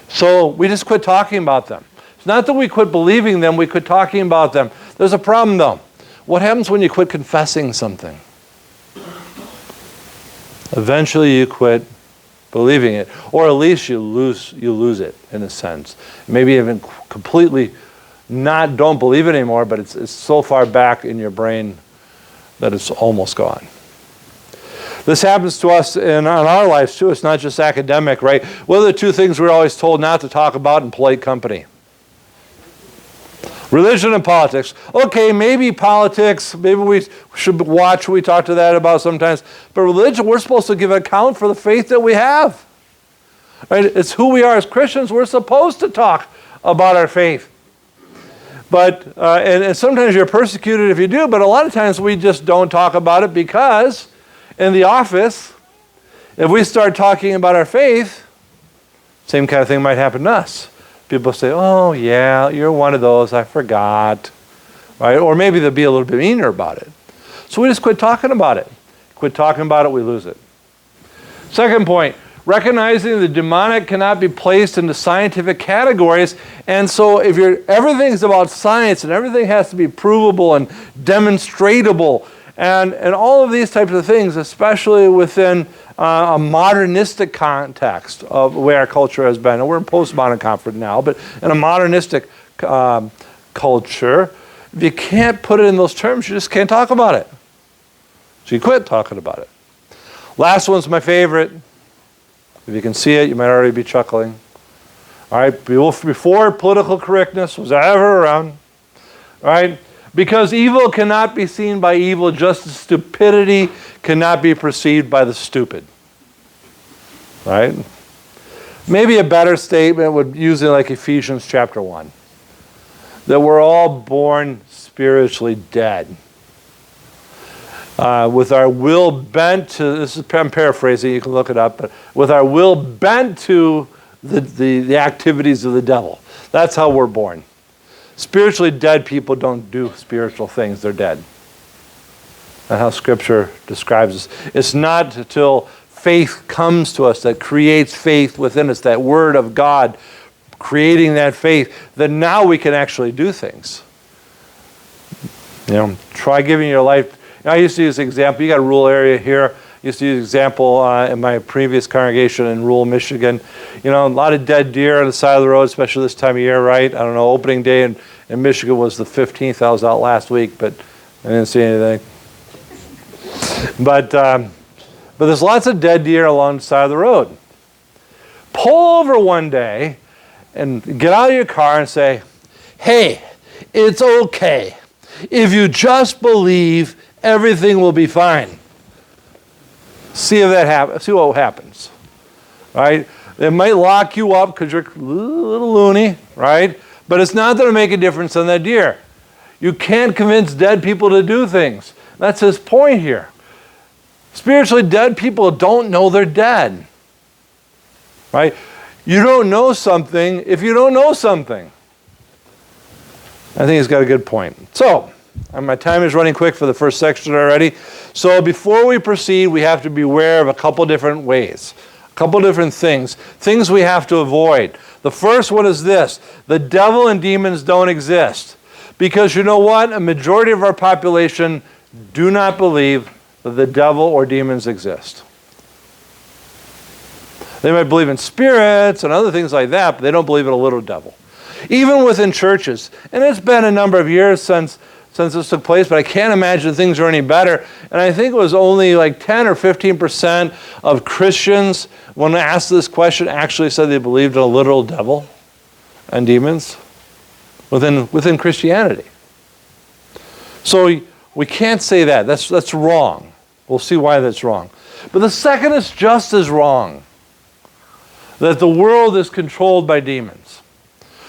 So we just quit talking about them. It's not that we quit believing them, we quit talking about them. There's a problem though. What happens when you quit confessing something? Eventually you quit believing it, or at least you lose it in a sense. Maybe even completely don't believe it anymore, but it's so far back in your brain that it's almost gone. This happens to us in our lives too. It's not just academic, right? What are the two things we're always told not to talk about in polite company? Religion and politics. Okay, maybe politics, maybe we should watch what we talk to that about sometimes. But religion, we're supposed to give account for the faith that we have. Right? It's who we are as Christians. We're supposed to talk about our faith. But, and sometimes you're persecuted if you do, but a lot of times we just don't talk about it because in the office, if we start talking about our faith, same kind of thing might happen to us. People say, oh yeah, you're one of those, I forgot. Right? Or maybe they'll be a little bit meaner about it. So we just quit talking about it. Quit talking about it, we lose it. Second point, recognizing the demonic cannot be placed into scientific categories. And so if everything's about science and everything has to be provable and demonstratable and all of these types of things, especially within a modernistic context of the way our culture has been. And we're in postmodern comfort now, but in a modernistic culture, if you can't put it in those terms, you just can't talk about it. So you quit talking about it. Last one's my favorite. If you can see it, you might already be chuckling. All right, before political correctness was ever around, all right, because evil cannot be seen by evil, just as stupidity cannot be perceived by the stupid. Right? Maybe a better statement would use it like Ephesians chapter 1. That we're all born spiritually dead. With our will bent to, I'm paraphrasing, you can look it up, but with our will bent to the activities of the devil. That's how we're born. Spiritually dead people don't do spiritual things, they're dead. That's how Scripture describes us. It's not until faith comes to us that creates faith within us, that Word of God creating that faith, that now we can actually do things. Try giving your life. I used to use an example. You got a rural area here. I used to use an example in my previous congregation in rural Michigan. A lot of dead deer on the side of the road, especially this time of year, right? I don't know, opening day in Michigan was the 15th. I was out last week, but I didn't see anything. But there's lots of dead deer along the side of the road. Pull over one day and get out of your car and say, hey, it's okay. If you just believe, everything will be fine. See if that happens. See what happens. Right? It might lock you up because you're a little loony, right? But it's not going to make a difference on that deer. You can't convince dead people to do things. That's his point here. Spiritually dead people don't know they're dead. Right? You don't know something if you don't know something. I think he's got a good point. So, And my time is running quick for the first section already. So before we proceed, we have to be aware of a couple different ways, a couple different things we have to avoid. The first one is this: the devil and demons don't exist. Because you know what? A majority of our population do not believe that the devil or demons exist. They might believe in spirits and other things like that, but they don't believe in a little devil. Even within churches, and it's been a number of years since this took place, but I can't imagine things are any better. And I think it was only like 10 or 15% of Christians, when asked this question, actually said they believed in a literal devil and demons within Christianity. So we can't say that. That's wrong. We'll see why that's wrong. But the second is just as wrong, that the world is controlled by demons.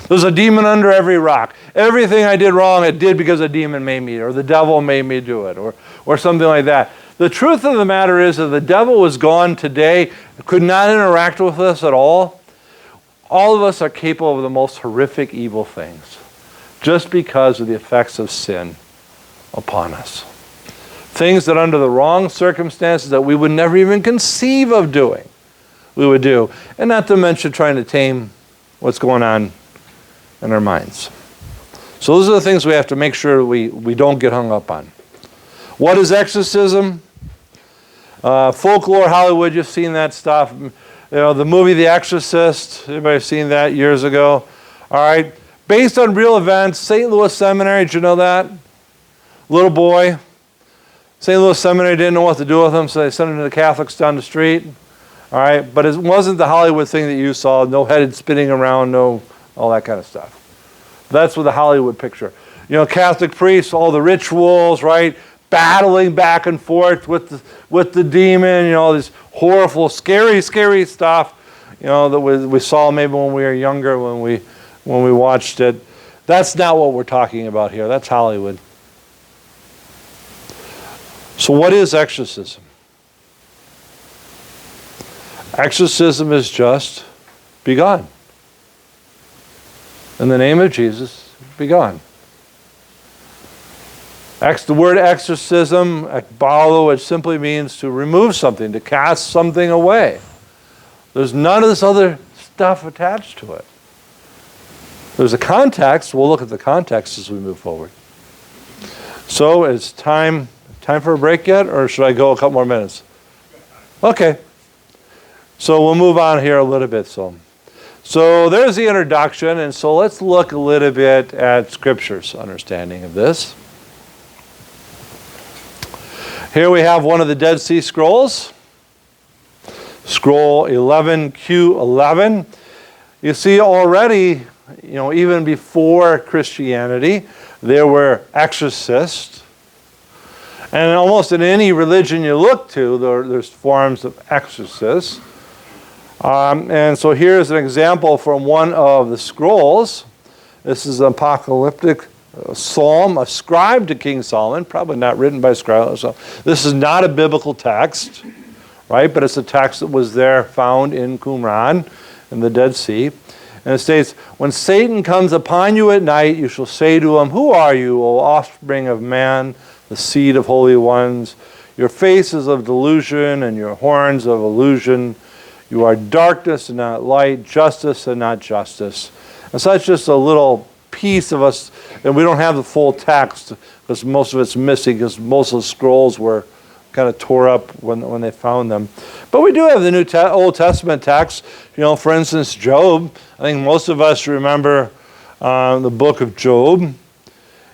There's a demon under every rock. Everything I did wrong, I did because a demon made me, or the devil made me do it, or something like that. The truth of the matter is that the devil was gone today, could not interact with us at all. All of us are capable of the most horrific evil things, just because of the effects of sin upon us. Things that under the wrong circumstances that we would never even conceive of doing, we would do. And not to mention trying to tame what's going on in our minds. So those are the things we have to make sure we don't get hung up on. What is exorcism? Folklore, Hollywood, you've seen that stuff. You know, the movie The Exorcist, anybody seen that years ago? All right. Based on real events, St. Louis Seminary, did you know that? Little boy. St. Louis Seminary didn't know what to do with him, so they sent him to the Catholics down the street. All right. But it wasn't the Hollywood thing that you saw, no head spinning around, no all that kind of stuff. That's what the Hollywood picture. You know, Catholic priests, all the rituals, right? Battling back and forth with the demon, you know, all this horrible, scary stuff, you know, that we saw maybe when we were younger, when we watched it. That's not what we're talking about here. That's Hollywood. So what is exorcism? Exorcism is just be gone. In the name of Jesus, be gone. The word exorcism, ekbalo, it simply means to remove something, to cast something away. There's none of this other stuff attached to it. There's a context. We'll look at the context as we move forward. So it's time for a break yet, or should I go a couple more minutes? Okay. So we'll move on here a little bit. So there's the introduction, and so let's look a little bit at Scripture's understanding of this. Here we have one of the Dead Sea Scrolls, Scroll 11Q11. You see already, you know, even before Christianity, there were exorcists. And almost in any religion you look to, there's forms of exorcists. And so here's an example from one of the scrolls. This is an apocalyptic psalm ascribed to King Solomon, probably not written by scribes. So this is not a biblical text, right? But it's a text that was there found in Qumran, in the Dead Sea. And it states, "When Satan comes upon you at night, you shall say to him, 'Who are you, O offspring of man, the seed of holy ones? Your face is of delusion and your horns of illusion. You are darkness and not light, justice and not justice.'" And so that's just a little piece of us, and we don't have the full text because most of it's missing because most of the scrolls were kind of tore up when they found them. But we do have the Old Testament text. You know, for instance, Job. I think most of us remember the book of Job. You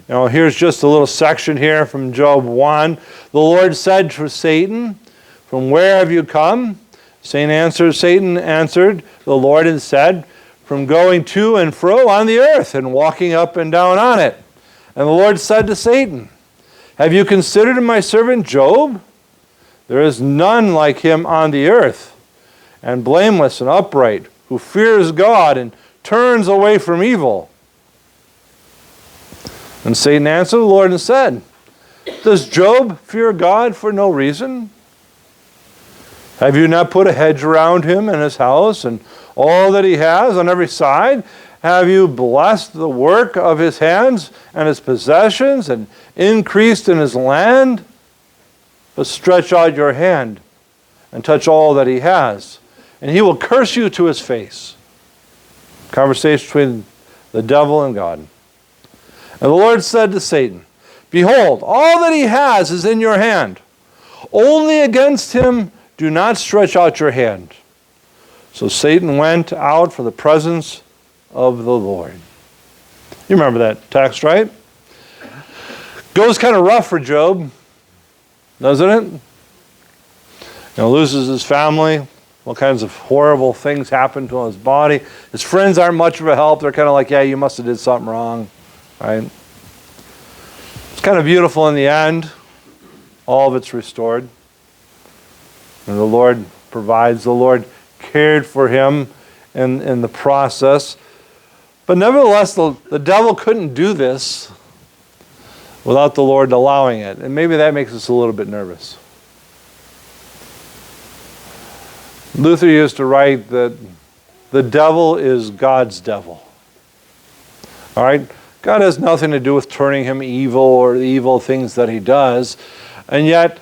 know, here's just a little section here from Job 1. "The Lord said to Satan, 'From where have you come?' Satan answered the Lord and said, 'From going to and fro on the earth and walking up and down on it.' And the Lord said to Satan, 'Have you considered my servant Job? There is none like him on the earth, and blameless and upright, who fears God and turns away from evil.' And Satan answered the Lord and said, 'Does Job fear God for no reason? Have you not put a hedge around him and his house and all that he has on every side? have you blessed the work of his hands and his possessions and increased in his land? But stretch out your hand and touch all that he has, and he will curse you to his face. Conversation between the devil and God. And the Lord said to Satan, behold, all that he has is in your hand. Only against him do not stretch out your hand. So Satan went out from the presence of the Lord. You remember that text, right? Goes kind of rough for Job, doesn't it? You know, loses his family. All kinds of horrible things happen to his body. His friends aren't much of a help. They're kind of like, yeah, you must have did something wrong, right? It's kind of beautiful in the end. All of it's restored. And the Lord provides. The Lord cared for him in the process. But nevertheless, the devil couldn't do this without the Lord allowing it. And maybe that makes us a little bit nervous. Luther used to write that the devil is God's devil. All right? God has nothing to do with turning him evil or the evil things that he does. And yet,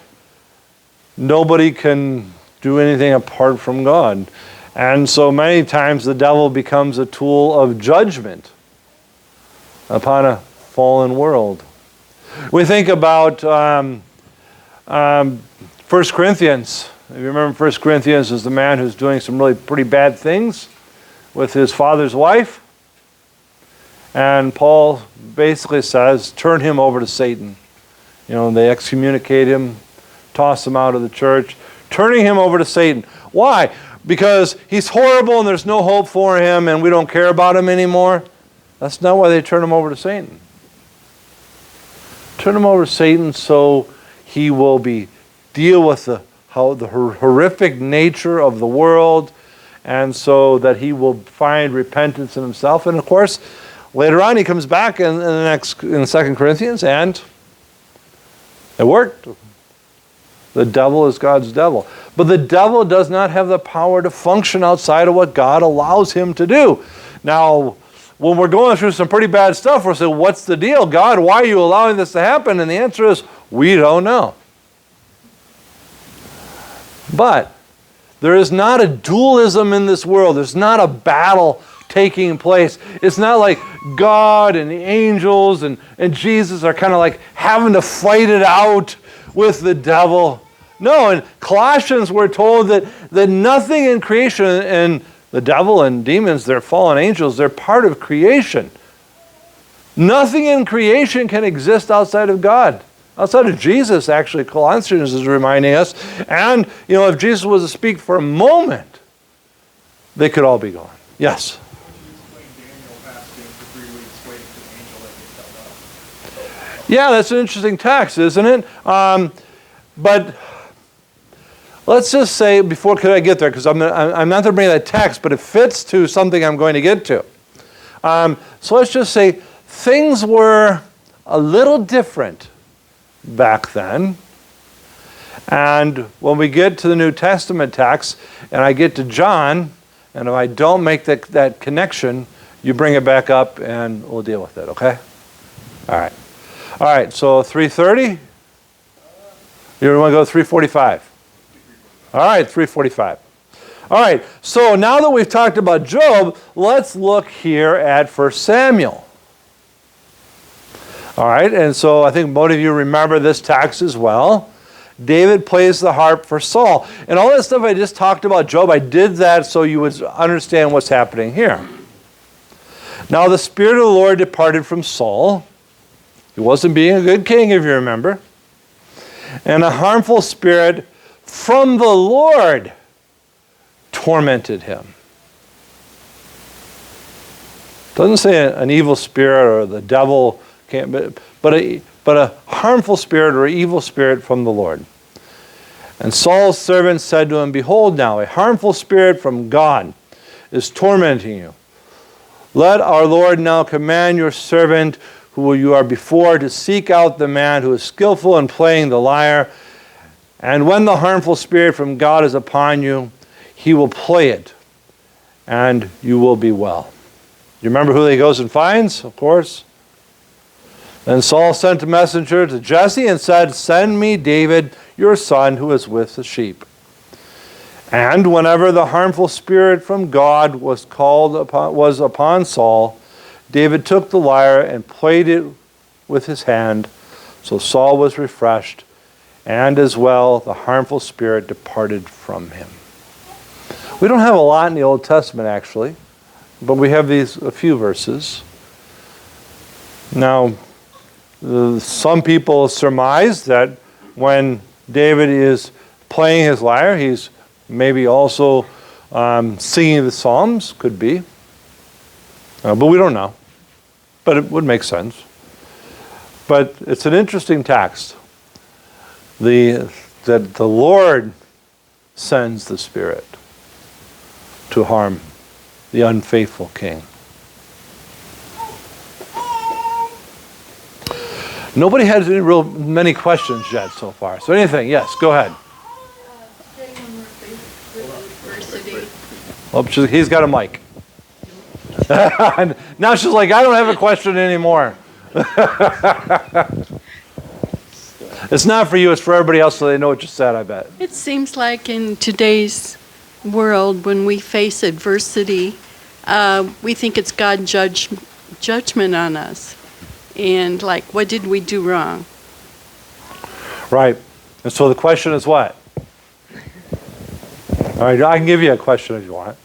nobody can do anything apart from God. And so many times the devil becomes a tool of judgment upon a fallen world. We think about 1 Corinthians. If you remember, 1 Corinthians is the man who's doing some really pretty bad things with his father's wife. And Paul basically says, turn him over to Satan. You know, they excommunicate him, toss him out of the church, turning him over to Satan. Why? Because he's horrible and there's no hope for him and we don't care about him anymore. That's not why they turn him over to Satan. Turn him over to Satan so he will deal with the horrific nature of the world, and so that he will find repentance in himself. And of course, later on he comes back in 2 Corinthians, and it worked. The devil is God's devil. But the devil does not have the power to function outside of what God allows him to do. Now, when we're going through some pretty bad stuff, we're saying, what's the deal? God, why are you allowing this to happen? And the answer is, we don't know. But there is not a dualism in this world. There's not a battle taking place. It's not like God and the angels and Jesus are kind of like having to fight it out with the devil. No, in Colossians we're told that nothing in creation, and the devil and demons, they're fallen angels, they're part of creation. Nothing in creation can exist outside of God. Outside of Jesus, actually, Colossians is reminding us. And, you know, if Jesus was to speak for a moment, they could all be gone. Yes? Yeah, that's an interesting text, isn't it? But let's just say, before could I get there, because I'm not going to bring that text, but it fits to something I'm going to get to. So let's just say things were a little different back then. And when we get to the New Testament text, and I get to John, and if I don't make that connection, you bring it back up and we'll deal with it, okay? All right. All right, so 3:30? You want to go 3:45? All right, 3:45. All right, so now that we've talked about Job, let's look here at 1 Samuel. All right, and so I think most of you remember this text as well. David plays the harp for Saul. And all that stuff I just talked about Job, I did that so you would understand what's happening here. Now the Spirit of the Lord departed from Saul. He wasn't being a good king, if you remember. And a harmful spirit from the Lord tormented him. Doesn't say an evil spirit or the devil can't, but a harmful spirit or evil spirit from the Lord. And Saul's servant said to him, behold now, a harmful spirit from God is tormenting you. Let our Lord now command your servant, who you are before, to seek out the man who is skillful in playing the lyre. And when the harmful spirit from God is upon you, he will play it, and you will be well. You remember who he goes and finds? Of course. Then Saul sent a messenger to Jesse and said, "Send me David, your son, who is with the sheep." And whenever the harmful spirit from God was upon Saul, David took the lyre and played it with his hand. So Saul was refreshed, and as well the harmful spirit departed from him. We don't have a lot in the Old Testament, actually, but we have a few verses. Now, some people surmise that when David is playing his lyre, he's maybe also singing the Psalms, could be. But we don't know. But it would make sense. But it's an interesting text. That the Lord sends the Spirit to harm the unfaithful king. Nobody has many questions yet so far. So anything, yes, go ahead. Oh, he's got a mic. Now she's like, I don't have a question anymore. It's not for you, it's for everybody else so they know what you said, I bet. It seems like in today's world, when we face adversity, we think it's God's judgment on us. And like, what did we do wrong? Right. And so the question is what? All right, I can give you a question if you want.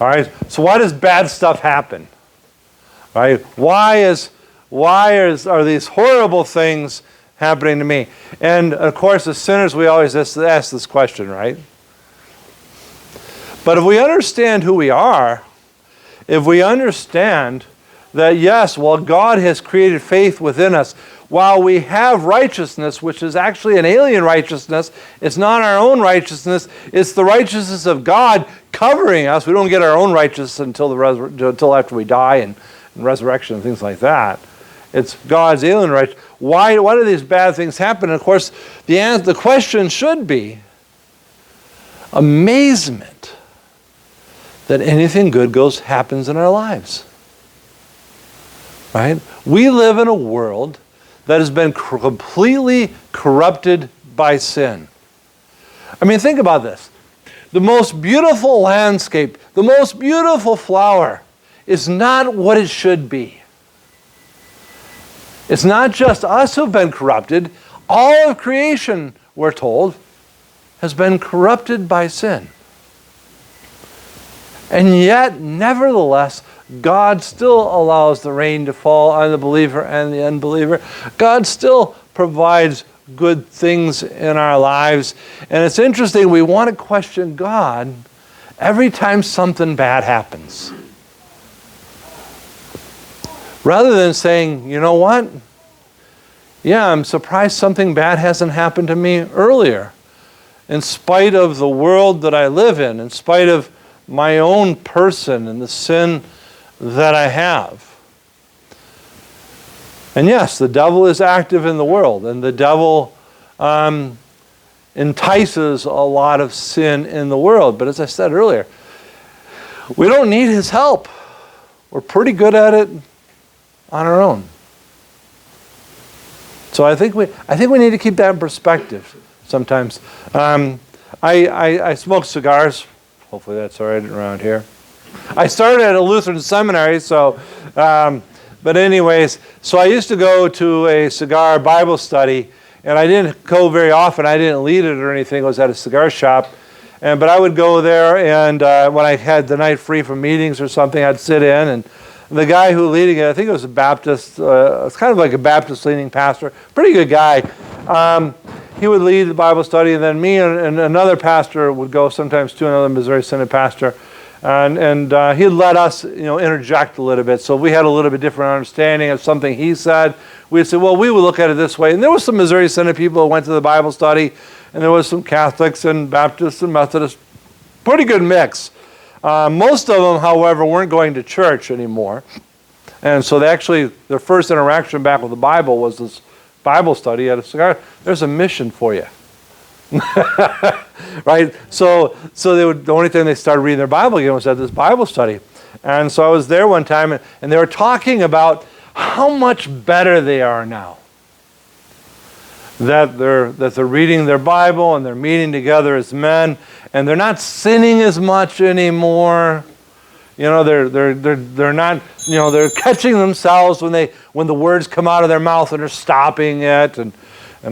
All right, so why does bad stuff happen? All right, why are these horrible things happening to me? And of course, as sinners, we always ask this question, right? But if we understand who we are, if we understand that yes, while God has created faith within us, while we have righteousness, which is actually an alien righteousness, it's not our own righteousness, it's the righteousness of God covering us. We don't get our own righteousness until after we die and resurrection and things like that. It's God's alien righteousness. Why do these bad things happen? And of course, the question should be amazement that anything good happens in our lives. Right? We live in a world that has been completely corrupted by sin. I mean, think about this. The most beautiful landscape, the most beautiful flower is not what it should be. It's not just us who've been corrupted. All of creation, we're told, has been corrupted by sin. And yet, nevertheless, God still allows the rain to fall on the believer and the unbeliever. God still provides good things in our lives. And it's interesting, we want to question God every time something bad happens. Rather than saying, you know what? Yeah, I'm surprised something bad hasn't happened to me earlier. In spite of the world that I live in spite of my own person and the sin that I have. And yes, the devil is active in the world, and the devil entices a lot of sin in the world. But as I said earlier, we don't need his help. We're pretty good at it on our own. So I think we need to keep that in perspective sometimes. I smoke cigars. Hopefully that's all right around here. I started at a Lutheran seminary, but anyways, so I used to go to a cigar Bible study, and I didn't go very often. I didn't lead it or anything. It was at a cigar shop. But I would go there, and when I had the night free from meetings or something, I'd sit in, and the guy who leading it, I think it was a Baptist, it's kind of like a Baptist-leaning pastor, pretty good guy. He would lead the Bible study, and then me and another pastor would go sometimes to another Missouri Synod pastor, and he'd let us, interject a little bit. So we had a little bit different understanding of something he said. We'd say, well, we would look at it this way. And there was some Missouri Synod people who went to the Bible study, and there was some Catholics and Baptists and Methodists. Pretty good mix. Most of them, however, weren't going to church anymore. And so their first interaction back with the Bible was this Bible study at a cigar. There's a mission for you. Right? So the only time they started reading their Bible again was at this Bible study. And so I was there one time, and they were talking about how much better they are now. That they're reading their Bible and they're meeting together as men, and they're not sinning as much anymore. You know, they're not, you know, they're catching themselves when the words come out of their mouth and they're stopping it and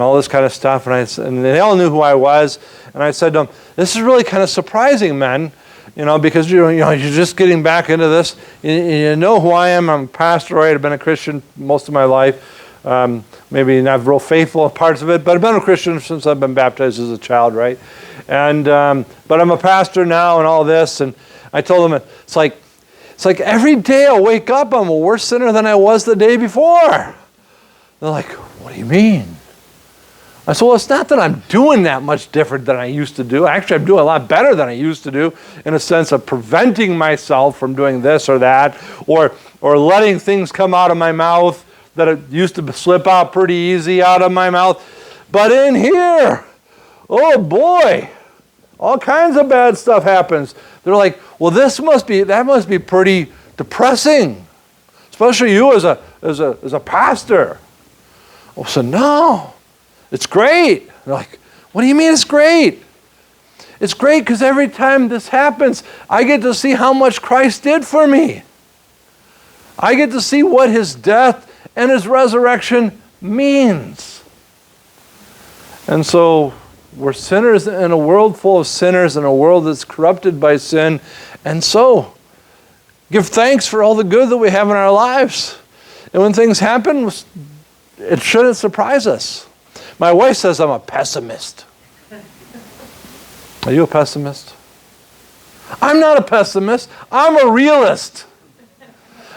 all this kind of stuff. And they all knew who I was. And I said to them, this is really kind of surprising, men, you know, because you're just getting back into this. You know who I am. I'm a pastor, right? I've been a Christian most of my life. Maybe not real faithful in parts of it, but I've been a Christian since I've been baptized as a child, right? And but I'm a pastor now and all this. And I told them it's like every day I wake up, I'm a worse sinner than I was the day before. They're like, what do you mean? I said, well, it's not that I'm doing that much different than I used to do. Actually, I'm doing a lot better than I used to do in a sense of preventing myself from doing this or that, or letting things come out of my mouth that it used to slip out pretty easy out of my mouth. But in here, oh boy, all kinds of bad stuff happens. They're like, well, that must be pretty depressing, especially you as a pastor. I said, no, it's great. They're like, what do you mean it's great? It's great because every time this happens, I get to see how much Christ did for me. I get to see what his death and his resurrection means. And so we're sinners in a world full of sinners, in a world that's corrupted by sin. And so give thanks for all the good that we have in our lives. And when things happen, it shouldn't surprise us. My wife says I'm a pessimist. Are you a pessimist? I'm not a pessimist. I'm a realist.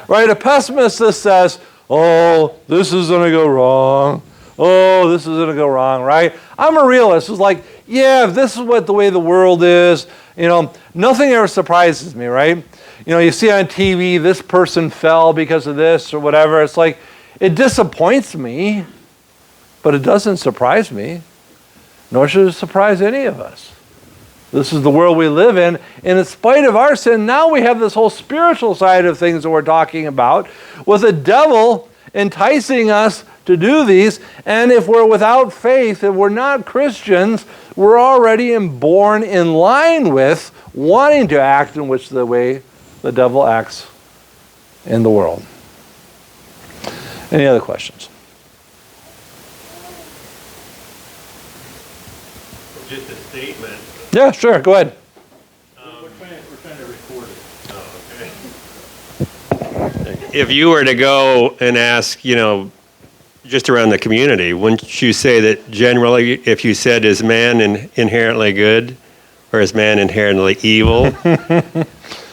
Right? A pessimist that says, oh, this is going to go wrong. Oh, this is going to go wrong, right? I'm a realist. It's like, yeah, if this is the way the world is, you know, nothing ever surprises me, right? You know, you see on TV, this person fell because of this or whatever. It's like, it disappoints me, but it doesn't surprise me, nor should it surprise any of us. This is the world we live in. And in spite of our sin, now we have this whole spiritual side of things that we're talking about, with the devil enticing us to do these. And if we're without faith, if we're not Christians, we're already born in line with wanting to act in which the way the devil acts in the world. Any other questions? Just a statement. Yeah, sure. Go ahead. We're trying to record it. Oh, okay. If you were to go and ask, you know, just around the community, wouldn't you say that generally, if you said, is man inherently good or is man inherently evil, that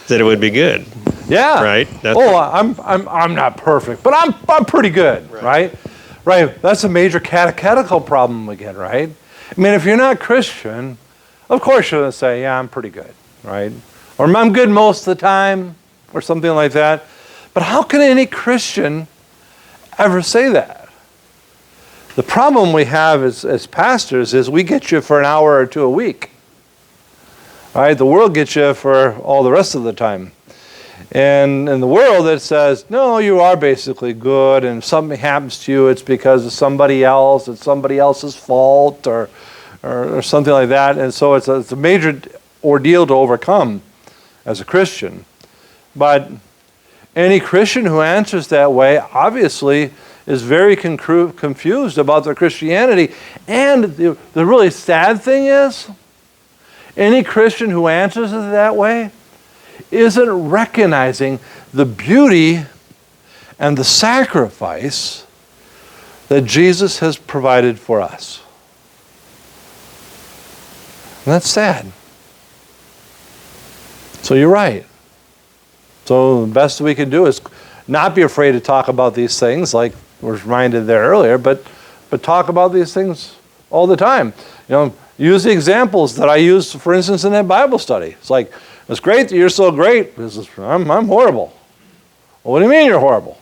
it would be good? Yeah. Right? I'm not perfect, but I'm pretty good, right? Right. That's a major catechetical problem again, right? I mean, if you're not Christian, of course you're going to say, yeah, I'm pretty good, right? Or I'm good most of the time, or something like that. But how can any Christian ever say that? The problem we have as pastors is we get you for an hour or two a week. Right? The world gets you for all the rest of the time. And in the world it says, no, you are basically good, and if something happens to you, it's because of somebody else, it's somebody else's fault, or something like that. And so it's a major ordeal to overcome as a Christian. But any Christian who answers that way obviously is very confused about their Christianity. And the really sad thing is, any Christian who answers it that way isn't recognizing the beauty and the sacrifice that Jesus has provided for us. And that's sad. So you're right. So the best we can do is not be afraid to talk about these things, like was reminded there earlier, but talk about these things all the time. You know, use the examples that I used, for instance, in that Bible study. It's like, it's great that you're so great. I'm horrible. Well, what do you mean you're horrible?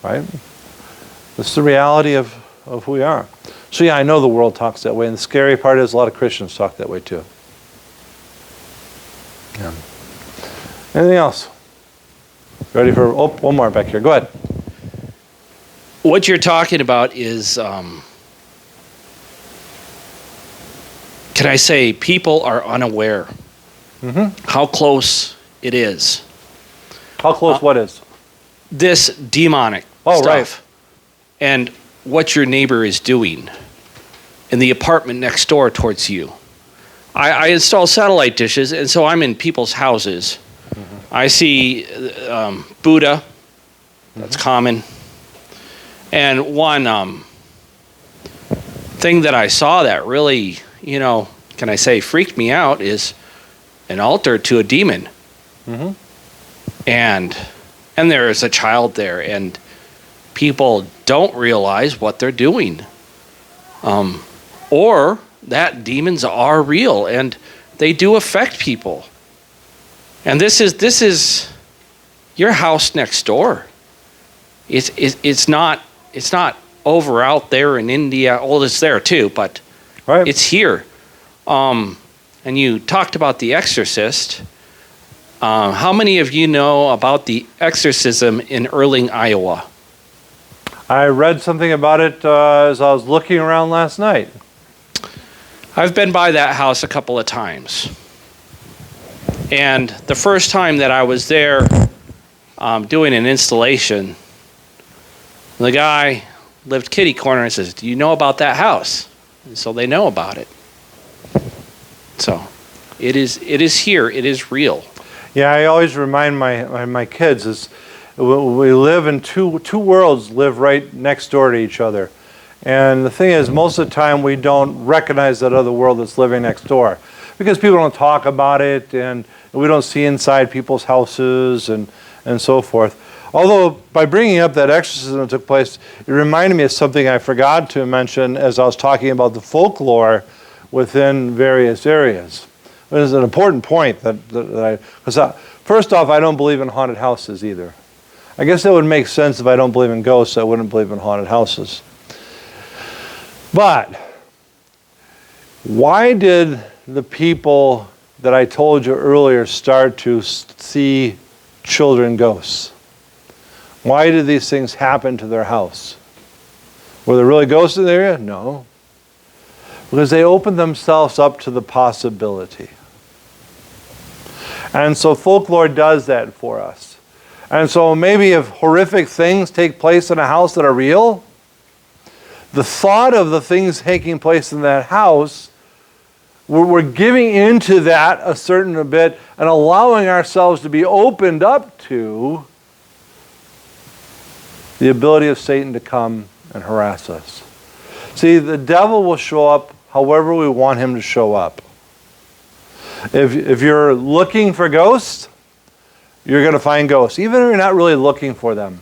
Right? This is the reality of who we are. So yeah, I know the world talks that way, and the scary part is a lot of Christians talk that way too. Yeah. Anything else? Ready for, one more back here. Go ahead. What you're talking about is, can I say, people are unaware how close it is. How close what is? This demonic Oh, stuff. right. And what your neighbor is doing in the apartment next door towards you. I install satellite dishes, and so I'm in people's houses. I see Buddha. That's common. And one thing that I saw that really, can I say, freaked me out is an altar to a demon. And there is a child there, and people don't realize what they're doing. Or that demons are real, and they do affect people. And this is your house next door. It's not over out there in India. Well, it's there too, but Right. it's here. And you talked about The Exorcist. How many of you know about the exorcism in Erling, Iowa? I read something about it as I was looking around last night. I've been by that house a couple of times. And the first time that I was there doing an installation, the guy lived kitty corner and says, "Do you know about that house?" And so they know about it. So it is here. It is real. Yeah, I always remind my kids is we live in two worlds live right next door to each other. And the thing is, most of the time we don't recognize that other world that's living next door because people don't talk about it and we don't see inside people's houses and so forth. Although by bringing up that exorcism that took place, it reminded me of something I forgot to mention as I was talking about the folklore within various areas. It is an important point because first off, I don't believe in haunted houses either. I guess that would make sense if I don't believe in ghosts, I wouldn't believe in haunted houses. But why did the people that I told you earlier start to see children ghosts? Why did these things happen to their house? Were there really ghosts in the area? No. Because they opened themselves up to the possibility. And so folklore does that for us. And so maybe if horrific things take place in a house that are real, the thought of the things taking place in that house, we're giving into that a certain bit and allowing ourselves to be opened up to the ability of Satan to come and harass us. See, the devil will show up however we want him to show up. If you're looking for ghosts, you're going to find ghosts, even if you're not really looking for them.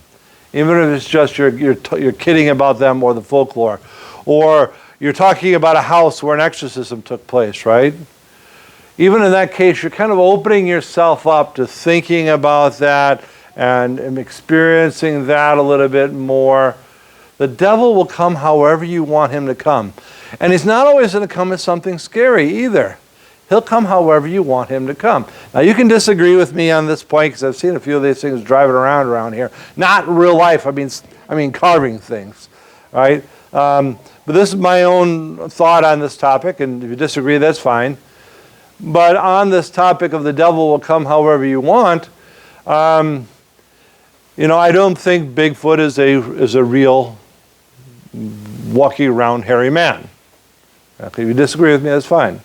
Even if it's just you're kidding about them or the folklore. Or you're talking about a house where an exorcism took place, right? Even in that case, you're kind of opening yourself up to thinking about that and experiencing that a little bit more. The devil will come however you want him to come. And he's not always going to come as something scary either. He'll come however you want him to come. Now, you can disagree with me on this point because I've seen a few of these things driving around here. Not in real life. I mean carving things, right? But this is my own thought on this topic, and if you disagree, that's fine. But on this topic of the devil will come however you want, I don't think Bigfoot is a real walking around hairy man. Okay, if you disagree with me, that's fine.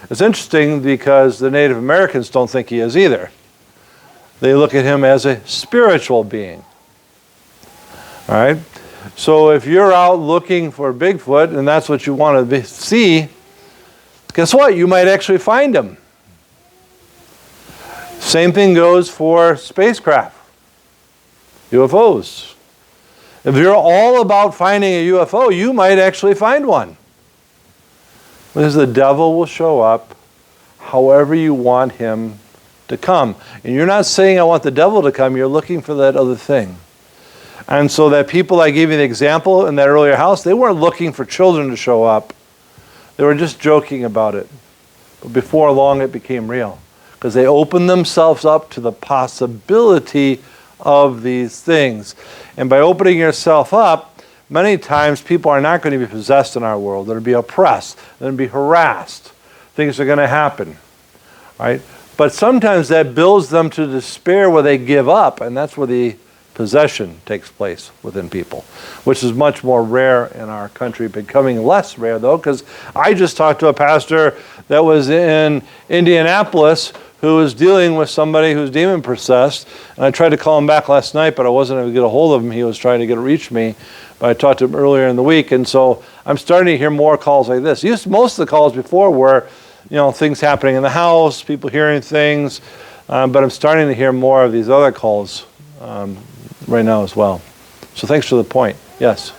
It's interesting because the Native Americans don't think he is either. They look at him as a spiritual being. All right? So if you're out looking for Bigfoot and that's what you want to see, guess what? You might actually find him. Same thing goes for spacecraft, UFOs. If you're all about finding a UFO, you might actually find one. Because the devil will show up however you want him to come. And you're not saying, I want the devil to come, you're looking for that other thing. And so that people I gave you the example in that earlier house, they weren't looking for children to show up. They were just joking about it. But before long it became real. Because they opened themselves up to the possibility of these things. And by opening yourself up, many times people are not going to be possessed in our world. They're going to be oppressed. They're going to be harassed. Things are going to happen, right? But sometimes that builds them to despair where they give up, and that's where the possession takes place within people, which is much more rare in our country, becoming less rare though, because I just talked to a pastor that was in Indianapolis who was dealing with somebody who's demon possessed, and I tried to call him back last night, but I wasn't able to get a hold of him. He was trying to reach me, but I talked to him earlier in the week, and so I'm starting to hear more calls like this. Most of the calls before were, things happening in the house, people hearing things, but I'm starting to hear more of these other calls right now as well. So thanks for the point. Yes.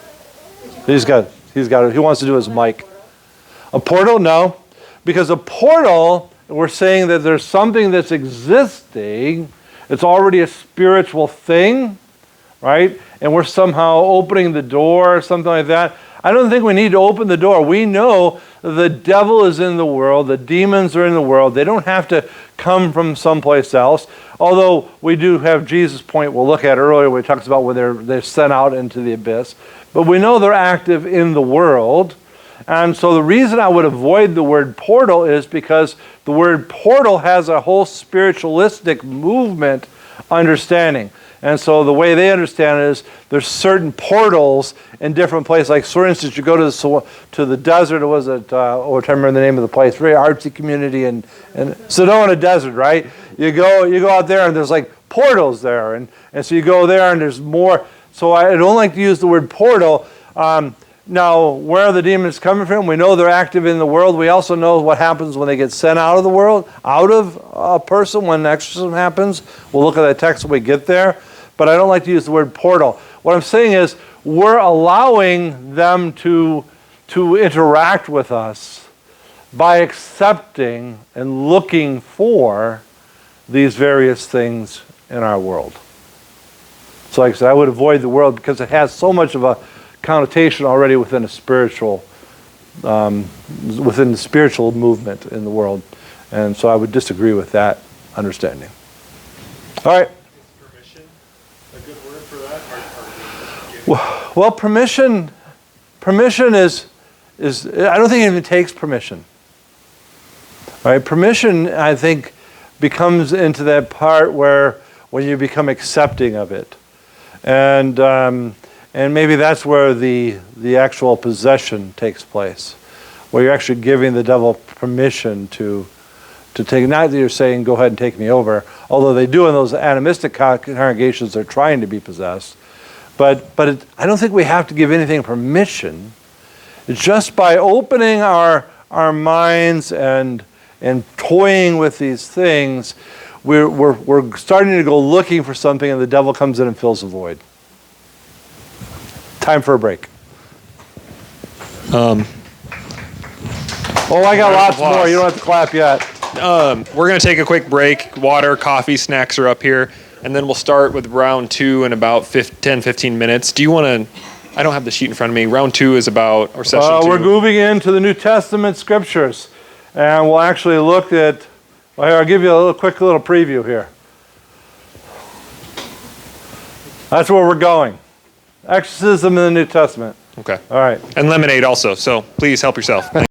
He's got it. He wants to do his mic. A portal? No. Because a portal, we're saying that there's something that's existing. It's already a spiritual thing, right? And we're somehow opening the door or something like that. I don't think we need to open the door. We know the devil is in the world. The demons are in the world. They don't have to come from someplace else. Although we do have Jesus' point we'll look at earlier where he talks about when they're sent out into the abyss. But we know they're active in the world. And so the reason I would avoid the word portal is because the word portal has a whole spiritualistic movement understanding. And so the way they understand it is there's certain portals in different places. Like, for instance, you go to the desert, or was it, I remember the name of the place, very artsy community in Sedona Desert, right? You go out there and there's like portals there. And so you go there and there's more. So I don't like to use the word portal. Now, where are the demons coming from? We know they're active in the world. We also know what happens when they get sent out of the world, out of a person when exorcism happens. We'll look at that text when we get there. But I don't like to use the word portal. What I'm saying is we're allowing them to interact with us by accepting and looking for these various things in our world. So like I said, I would avoid the world because it has so much of a connotation already within a spiritual, within the spiritual movement in the world. And so I would disagree with that understanding. All right. A good word for that? Well, permission is I don't think it even takes permission. Right? Permission, I think, becomes into that part where when you become accepting of it, and maybe that's where the actual possession takes place, where you're actually giving the devil permission to take. Not that you're saying, "Go ahead and take me over," although they do in those animistic congregations. They're trying to be possessed, but I don't think we have to give anything permission. It's just by opening our minds and toying with these things, we're starting to go looking for something, and the devil comes in and fills the void. Time for a break. I got lots more. You don't have to clap yet. We're going to take a quick break. Water, coffee, snacks are up here. And then we'll start with round 2 in about 10-15 minutes. Do you want to... I don't have the sheet in front of me. Round 2 is about... or session 2. We're moving into the New Testament scriptures. And we'll actually look at... Well, here, I'll give you a quick little preview here. That's where we're going. Exorcism in the New Testament. Okay. All right. And lemonade also, so please help yourself.